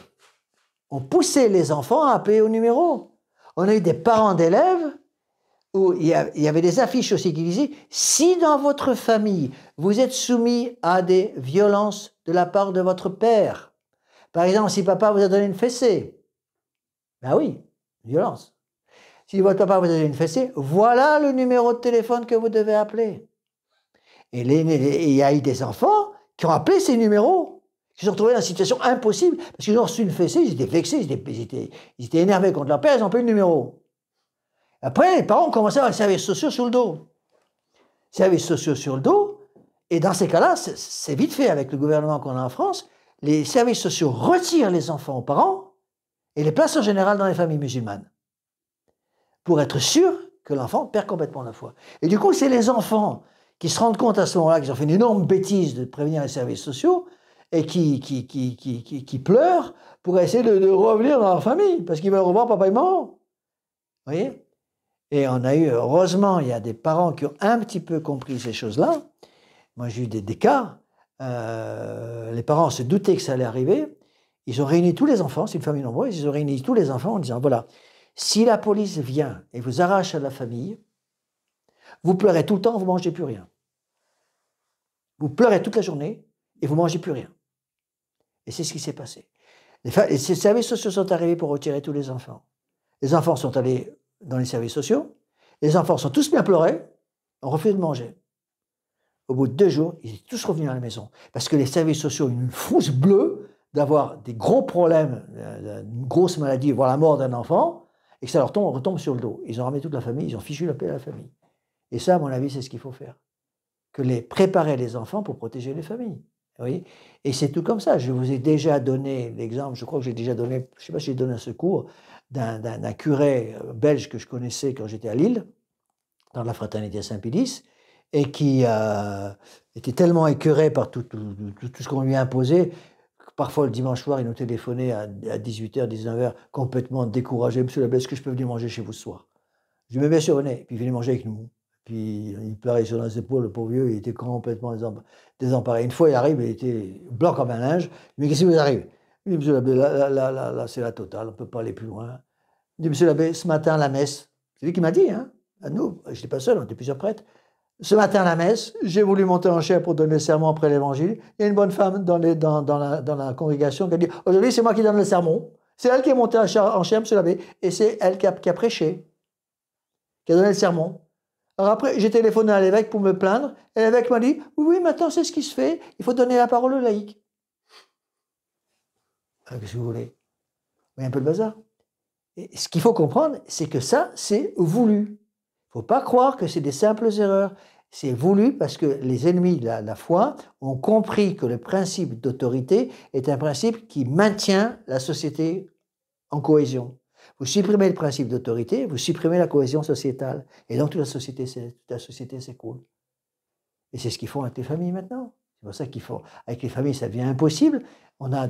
On poussait les enfants à appeler au numéro. On a eu des parents d'élèves où il y avait des affiches aussi qui disaient « Si dans votre famille, vous êtes soumis à des violences de la part de votre père, par exemple, si papa vous a donné une fessée, ben oui, violence. Si votre papa vous a donné une fessée, voilà le numéro de téléphone que vous devez appeler. » Et il y a eu des enfants qui ont appelé ces numéros, qui se sont retrouvés dans une situation impossible, parce qu'ils ont reçu une fessée, ils étaient vexés, ils étaient énervés contre leur père, ils ont appelé le numéro. Après, les parents ont commencé à avoir les services sociaux sur le dos. Services sociaux sur le dos, et dans ces cas-là, c'est vite fait avec le gouvernement qu'on a en France, les services sociaux retirent les enfants aux parents et les placent en général dans les familles musulmanes, pour être sûr que l'enfant perd complètement la foi. Et du coup, c'est les enfants qui se rendent compte à ce moment-là qu'ils ont fait une énorme bêtise de prévenir les services sociaux et qui pleurent pour essayer de revenir dans leur famille, parce qu'ils veulent revoir papa et maman. Vous voyez? Et on a eu, heureusement, il y a des parents qui ont un petit peu compris ces choses-là. Moi, j'ai eu des cas. Les parents se doutaient que ça allait arriver. Ils ont réuni tous les enfants, c'est une famille nombreuse, ils ont réuni tous les enfants en disant, voilà, si la police vient et vous arrache à la famille, vous pleurez tout le temps, vous ne mangez plus rien. Vous pleurez toute la journée et vous ne mangez plus rien. Et c'est ce qui s'est passé. Les services sociaux sont arrivés pour retirer tous les enfants. Les enfants sont allés dans les services sociaux. Les enfants sont tous bien pleurés, ont refusé de manger. Au bout de 2 jours, ils étaient tous revenus à la maison. Parce que les services sociaux ont une frousse bleue d'avoir des gros problèmes, une grosse maladie, voire la mort d'un enfant, et que ça leur retombe sur le dos. Ils ont ramené toute la famille, ils ont fichu la paix à la famille. Et ça, à mon avis, c'est ce qu'il faut faire. Préparer les enfants pour protéger les familles. Oui. Et c'est tout comme ça. Je vous ai déjà donné l'exemple, je crois que j'ai déjà donné, je ne sais pas si j'ai donné un secours, d'un curé belge que je connaissais quand j'étais à Lille, dans la fraternité Saint-Pédis, et qui était tellement écœuré par tout ce qu'on lui a imposé, que parfois le dimanche soir, il nous téléphonait à 18h, 19h, complètement découragé. « Monsieur l'abbé, est-ce que je peux venir manger chez vous ce soir ?» Je lui ai dit « bien sûr, venez. » Puis il venait manger avec nous. Puis il pleurait sur les épaules, le pauvre vieux, il était complètement désemparé. Une fois, il arrive, il était blanc comme un linge. Mais qu'est-ce qui vous arrive? Il dit, monsieur l'abbé, là, c'est la totale, on ne peut pas aller plus loin. Il dit, monsieur l'abbé, ce matin, la messe, c'est lui qui m'a dit, hein, à nous, je n'étais pas seul, on était plusieurs prêtres. Ce matin, la messe, j'ai voulu monter en chair pour donner le sermon après l'évangile. Il y a une bonne femme dans la congrégation qui a dit, aujourd'hui, c'est moi qui donne le sermon. C'est elle qui est montée en chair, monsieur l'abbé, et c'est elle qui a prêché, qui a donné le sermon. Alors après, j'ai téléphoné à l'évêque pour me plaindre, et l'évêque m'a dit, oui, maintenant c'est ce qui se fait, il faut donner la parole aux laïcs. Qu'est-ce que vous voulez? Vous voyez un peu le bazar. Et ce qu'il faut comprendre, c'est que ça, c'est voulu. Il ne faut pas croire que c'est des simples erreurs. C'est voulu parce que les ennemis de la foi ont compris que le principe d'autorité est un principe qui maintient la société en cohésion. Vous supprimez le principe d'autorité, vous supprimez la cohésion sociétale. Et donc toute la société s'écroule. Et c'est ce qu'ils font avec les familles maintenant. C'est pour ça qu'il faut, avec les familles, ça devient impossible. On a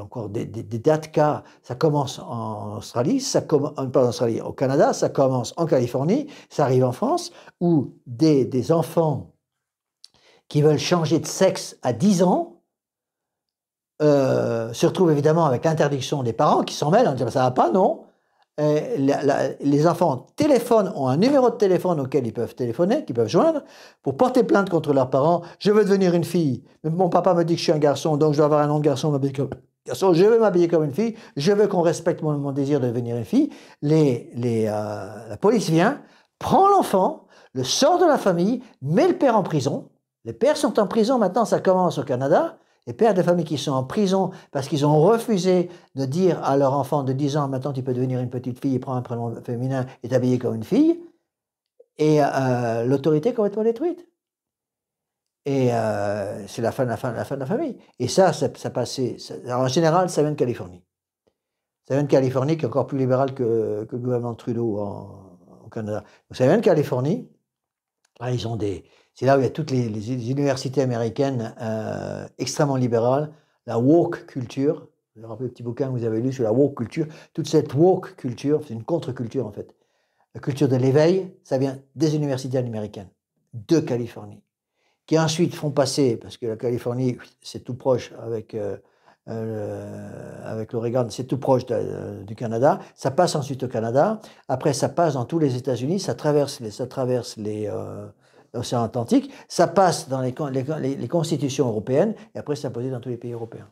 encore des tas de cas. Ça commence en Australie, pas en Australie, au Canada, ça commence en Californie, ça arrive en France, où des enfants qui veulent changer de sexe à 10 ans se retrouve évidemment avec l'interdiction des parents qui s'en mêlent en disant ça va pas, non. Les enfants téléphonent, ont un numéro de téléphone auquel ils peuvent téléphoner, qu'ils peuvent joindre, pour porter plainte contre leurs parents. Je veux devenir une fille, mais mon papa me dit que je suis un garçon, donc je dois avoir un nom de garçon, m'habiller comme garçon. Je veux m'habiller comme une fille, je veux qu'on respecte mon désir de devenir une fille. La police vient, prend l'enfant, le sort de la famille, met le père en prison. Les pères sont en prison, maintenant ça commence au Canada. Les pères de famille qui sont en prison parce qu'ils ont refusé de dire à leur enfant de 10 ans, maintenant tu peux devenir une petite fille et prendre un prénom féminin et t'habiller comme une fille, et l'autorité est complètement détruite. Et c'est la fin de la famille. Et ça passait. En général, ça vient de Californie. Ça vient de Californie, qui est encore plus libéral que le gouvernement de Trudeau au Canada. Donc ça vient de Californie. Là, ils ont des. C'est là où il y a toutes les universités américaines extrêmement libérales, la woke culture. Je me rappelle le petit bouquin que vous avez lu sur la woke culture. Toute cette woke culture, c'est une contre-culture en fait. La culture de l'éveil, ça vient des universités américaines, de Californie, qui ensuite font passer, parce que la Californie, c'est tout proche avec l'Oregon, c'est tout proche du Canada. Ça passe ensuite au Canada. Après, ça passe dans tous les États-Unis. Ça traverse l'océan Atlantique, ça passe dans les constitutions européennes, et après c'est imposé dans tous les pays européens.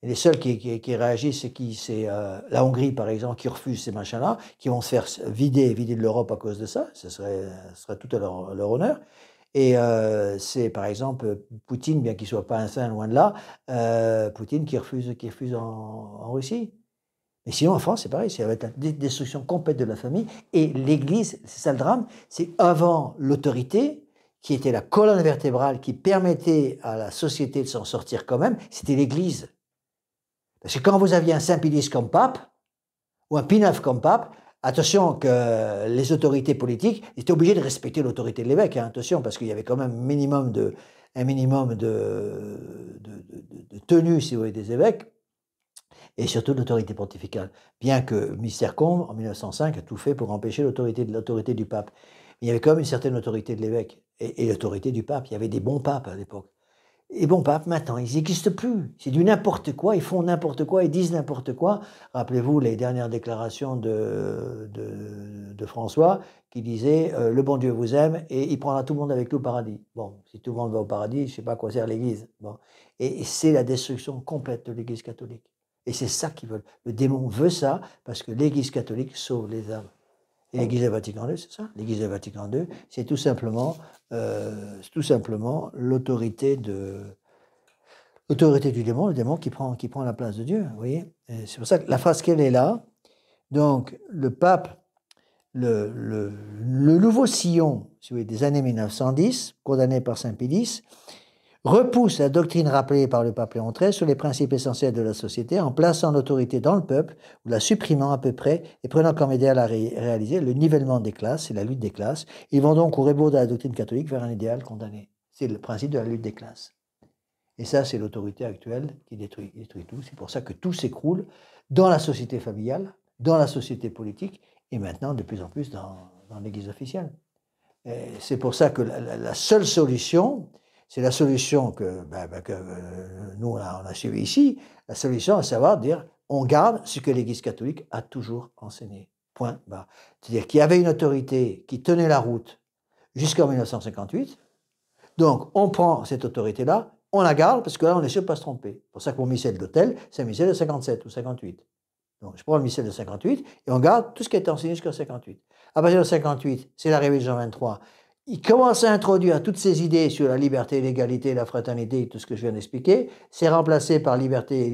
Et les seuls qui réagissent, c'est la Hongrie, par exemple, qui refuse ces machins-là, qui vont se faire vider de l'Europe à cause de ça, ce serait tout à leur honneur. Et c'est, par exemple, Poutine, bien qu'il ne soit pas un saint, loin de là, Poutine qui refuse en Russie. Mais sinon, en France, c'est pareil, c'est avec la destruction complète de la famille. Et l'Église, c'est ça le drame, c'est avant l'autorité, qui était la colonne vertébrale, qui permettait à la société de s'en sortir quand même, c'était l'Église. Parce que quand vous aviez un Saint-Pilice comme pape, ou un Pie IX comme pape, attention que les autorités politiques étaient obligées de respecter l'autorité de l'évêque, hein, attention, parce qu'il y avait quand même un minimum de tenue, si vous voulez, des évêques, et surtout l'autorité pontificale. Bien que Mystère Combe, en 1905, a tout fait pour empêcher l'autorité du pape. Mais il y avait quand même une certaine autorité de l'évêque et l'autorité du pape. Il y avait des bons papes à l'époque. Les bons papes, maintenant, ils n'existent plus. C'est du n'importe quoi, ils font n'importe quoi, ils disent n'importe quoi. Rappelez-vous les dernières déclarations de François qui disait le bon Dieu vous aime et il prendra tout le monde avec lui au paradis. Bon, si tout le monde va au paradis, je ne sais pas à quoi sert l'Église. Bon. Et c'est la destruction complète de l'Église catholique. Et c'est ça qu'ils veulent. Le démon veut ça parce que l'Église catholique sauve les âmes. Et l'Église de Vatican II, c'est ça. L'Église de Vatican II, c'est tout simplement l'autorité du démon, le démon qui prend la place de Dieu. Vous voyez. C'est pour ça que la phrase qu'elle est là. Donc le pape, le nouveau sillon, si vous voulez, des années 1910, condamné par Saint Pie X, repousse la doctrine rappelée par le pape Léon XIII sur les principes essentiels de la société en plaçant l'autorité dans le peuple ou la supprimant à peu près et prenant comme idéal à réaliser le nivellement des classes et la lutte des classes. Ils vont donc au rebours de la doctrine catholique vers un idéal condamné. C'est le principe de la lutte des classes. Et ça, c'est l'autorité actuelle qui détruit tout. C'est pour ça que tout s'écroule dans la société familiale, dans la société politique et maintenant de plus en plus dans l'Église officielle. C'est pour ça que la seule solution, c'est la solution que nous, on a suivi ici, la solution à savoir dire, on garde ce que l'Église catholique a toujours enseigné. Point barre. C'est-à-dire qu'il y avait une autorité qui tenait la route jusqu'en 1958. Donc, on prend cette autorité-là, on la garde, parce que là, on est sûr de ne pas se tromper. C'est pour ça que mon missel d'hôtel, c'est un missel de 57 ou 58. Donc, je prends le missel de 58 et on garde tout ce qui a été enseigné jusqu'en 58. À partir de 58, c'est l'arrivée de Jean 23. Il commence à introduire toutes ces idées sur la liberté, l'égalité, la fraternité, tout ce que je viens d'expliquer. C'est remplacé par liberté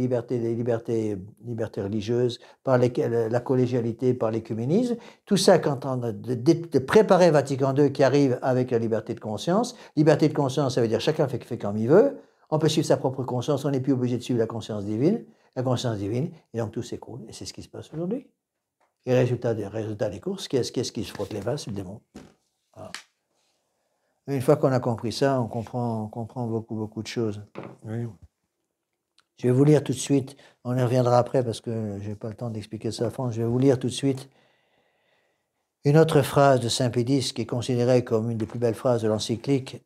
religieuse, par la collégialité, par l'écuménisme. Tout ça quand on a de préparer Vatican II qui arrive avec la liberté de conscience. Liberté de conscience, ça veut dire chacun fait comme il veut. On peut suivre sa propre conscience, on n'est plus obligé de suivre la conscience divine. Et donc tout s'écroule. Et c'est ce qui se passe aujourd'hui. Et résultat des courses, qu'est-ce qui se frotte les vases? C'est le démon. Voilà. Une fois qu'on a compris ça, on comprend beaucoup de choses. Oui. Je vais vous lire tout de suite, on y reviendra après parce que je n'ai pas le temps d'expliquer ça à fond, je vais vous lire tout de suite une autre phrase de Saint Pie X qui est considérée comme une des plus belles phrases de l'encyclique.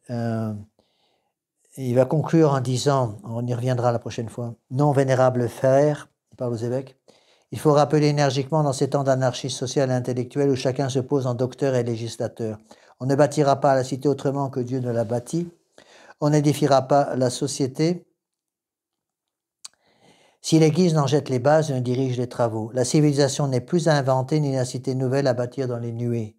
il va conclure en disant, on y reviendra la prochaine fois, non vénérable frère, il parle aux évêques, il faut rappeler énergiquement dans ces temps d'anarchie sociale et intellectuelle où chacun se pose en docteur et législateur. On ne bâtira pas la cité autrement que Dieu ne l'a bâtie. On n'édifiera pas la société si l'Église n'en jette les bases et ne dirige les travaux. La civilisation n'est plus à inventer ni la cité nouvelle à bâtir dans les nuées.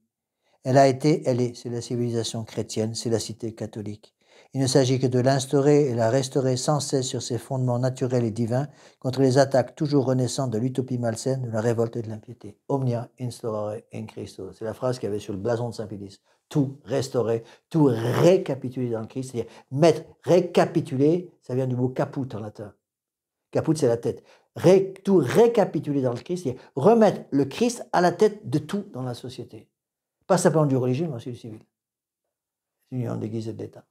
Elle a été, elle est, c'est la civilisation chrétienne, c'est la cité catholique. Il ne s'agit que de l'instaurer et la restaurer sans cesse sur ses fondements naturels et divins contre les attaques toujours renaissantes de l'utopie malsaine, de la révolte et de l'impiété. Omnia instaurare in Christo. C'est la phrase qu'il y avait sur le blason de Saint-Pédis. Tout restaurer, tout récapituler dans le Christ. C'est-à-dire mettre, récapituler, ça vient du mot caput en latin. Caput, c'est la tête. Tout récapituler dans le Christ, c'est-à-dire remettre le Christ à la tête de tout dans la société. Pas simplement du religieux, mais aussi du civil. L'union de l'Église et de l'État.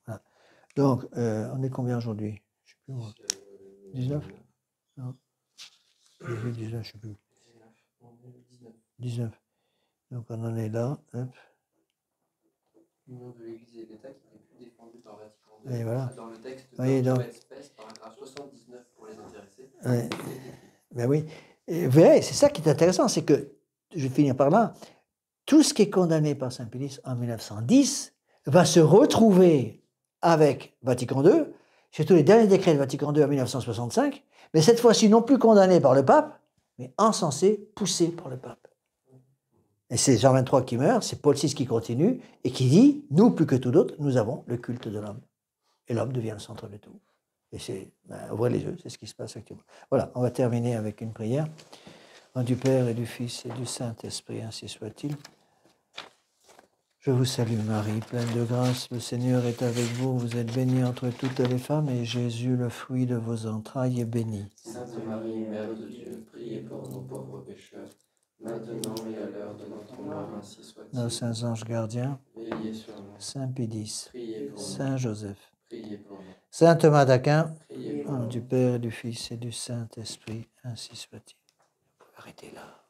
Voilà. Donc, on est combien aujourd'hui? Je ne sais plus. 19? Non. 19, je ne sais plus. 19. Donc, on en est là. Hop. L'union de l'Église et de l'État qui n'est plus défendue par Vatican II. Et voilà. Dans le texte Oui, de donc, espèce, paragraphe 79 pour les intéressés. Ouais. Ben oui. Et vous verrez, c'est ça qui est intéressant, c'est que, je vais finir par là, tout ce qui est condamné par Saint-Pédis en 1910 va se retrouver avec Vatican II, surtout les derniers décrets de Vatican II en 1965, mais cette fois-ci non plus condamné par le pape, mais encensé, poussé par le pape. Et c'est Jean XXIII qui meurt, c'est Paul VI qui continue, et qui dit, nous, plus que tout d'autres, nous avons le culte de l'homme. Et l'homme devient le centre de tout. Et c'est, ouvrez les yeux, c'est ce qui se passe actuellement. Voilà, on va terminer avec une prière. Au nom du Père et du Fils et du Saint-Esprit, ainsi soit-il. Je vous salue Marie, pleine de grâce, le Seigneur est avec vous. Vous êtes bénie entre toutes les femmes, et Jésus, le fruit de vos entrailles, est béni. Sainte Marie, Mère de Dieu, priez pour nos pauvres pécheurs, maintenant et à l'heure de notre mort, ainsi soit-il. Nos saints anges gardiens, Veillez sur nous. Saint Pédis, Priez pour nous. Saint Joseph, Priez pour nous. Saint Thomas d'Aquin, Priez au pour nom nous. du Père et du Fils et du Saint-Esprit, ainsi soit-il. Vous pouvez arrêter là.